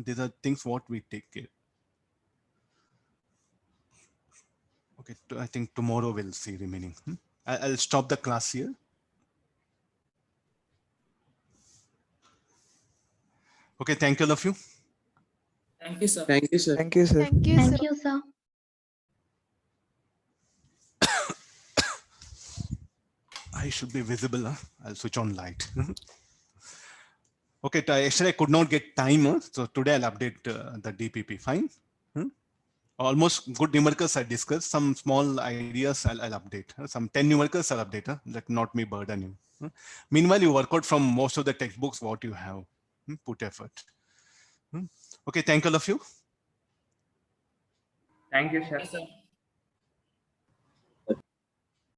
These are things what we take care. Okay, I think tomorrow we'll see remaining. I'll stop the class here. Okay, thank you all of you. Thank you, sir. Thank you, sir. Thank you, sir. Thank you, sir. Thank you, sir. I should be visible. Huh? I'll switch on light. Okay, yesterday I could not get time. So today I'll update the DPP. Fine. Almost good numericals I discussed. Some small ideas I'll update. Some 10 numericals I'll update. Let not me burden you. Meanwhile, you work out from most of the textbooks what you have. Put effort. Okay, thank all of you. Thank you, sir. Yes, sir.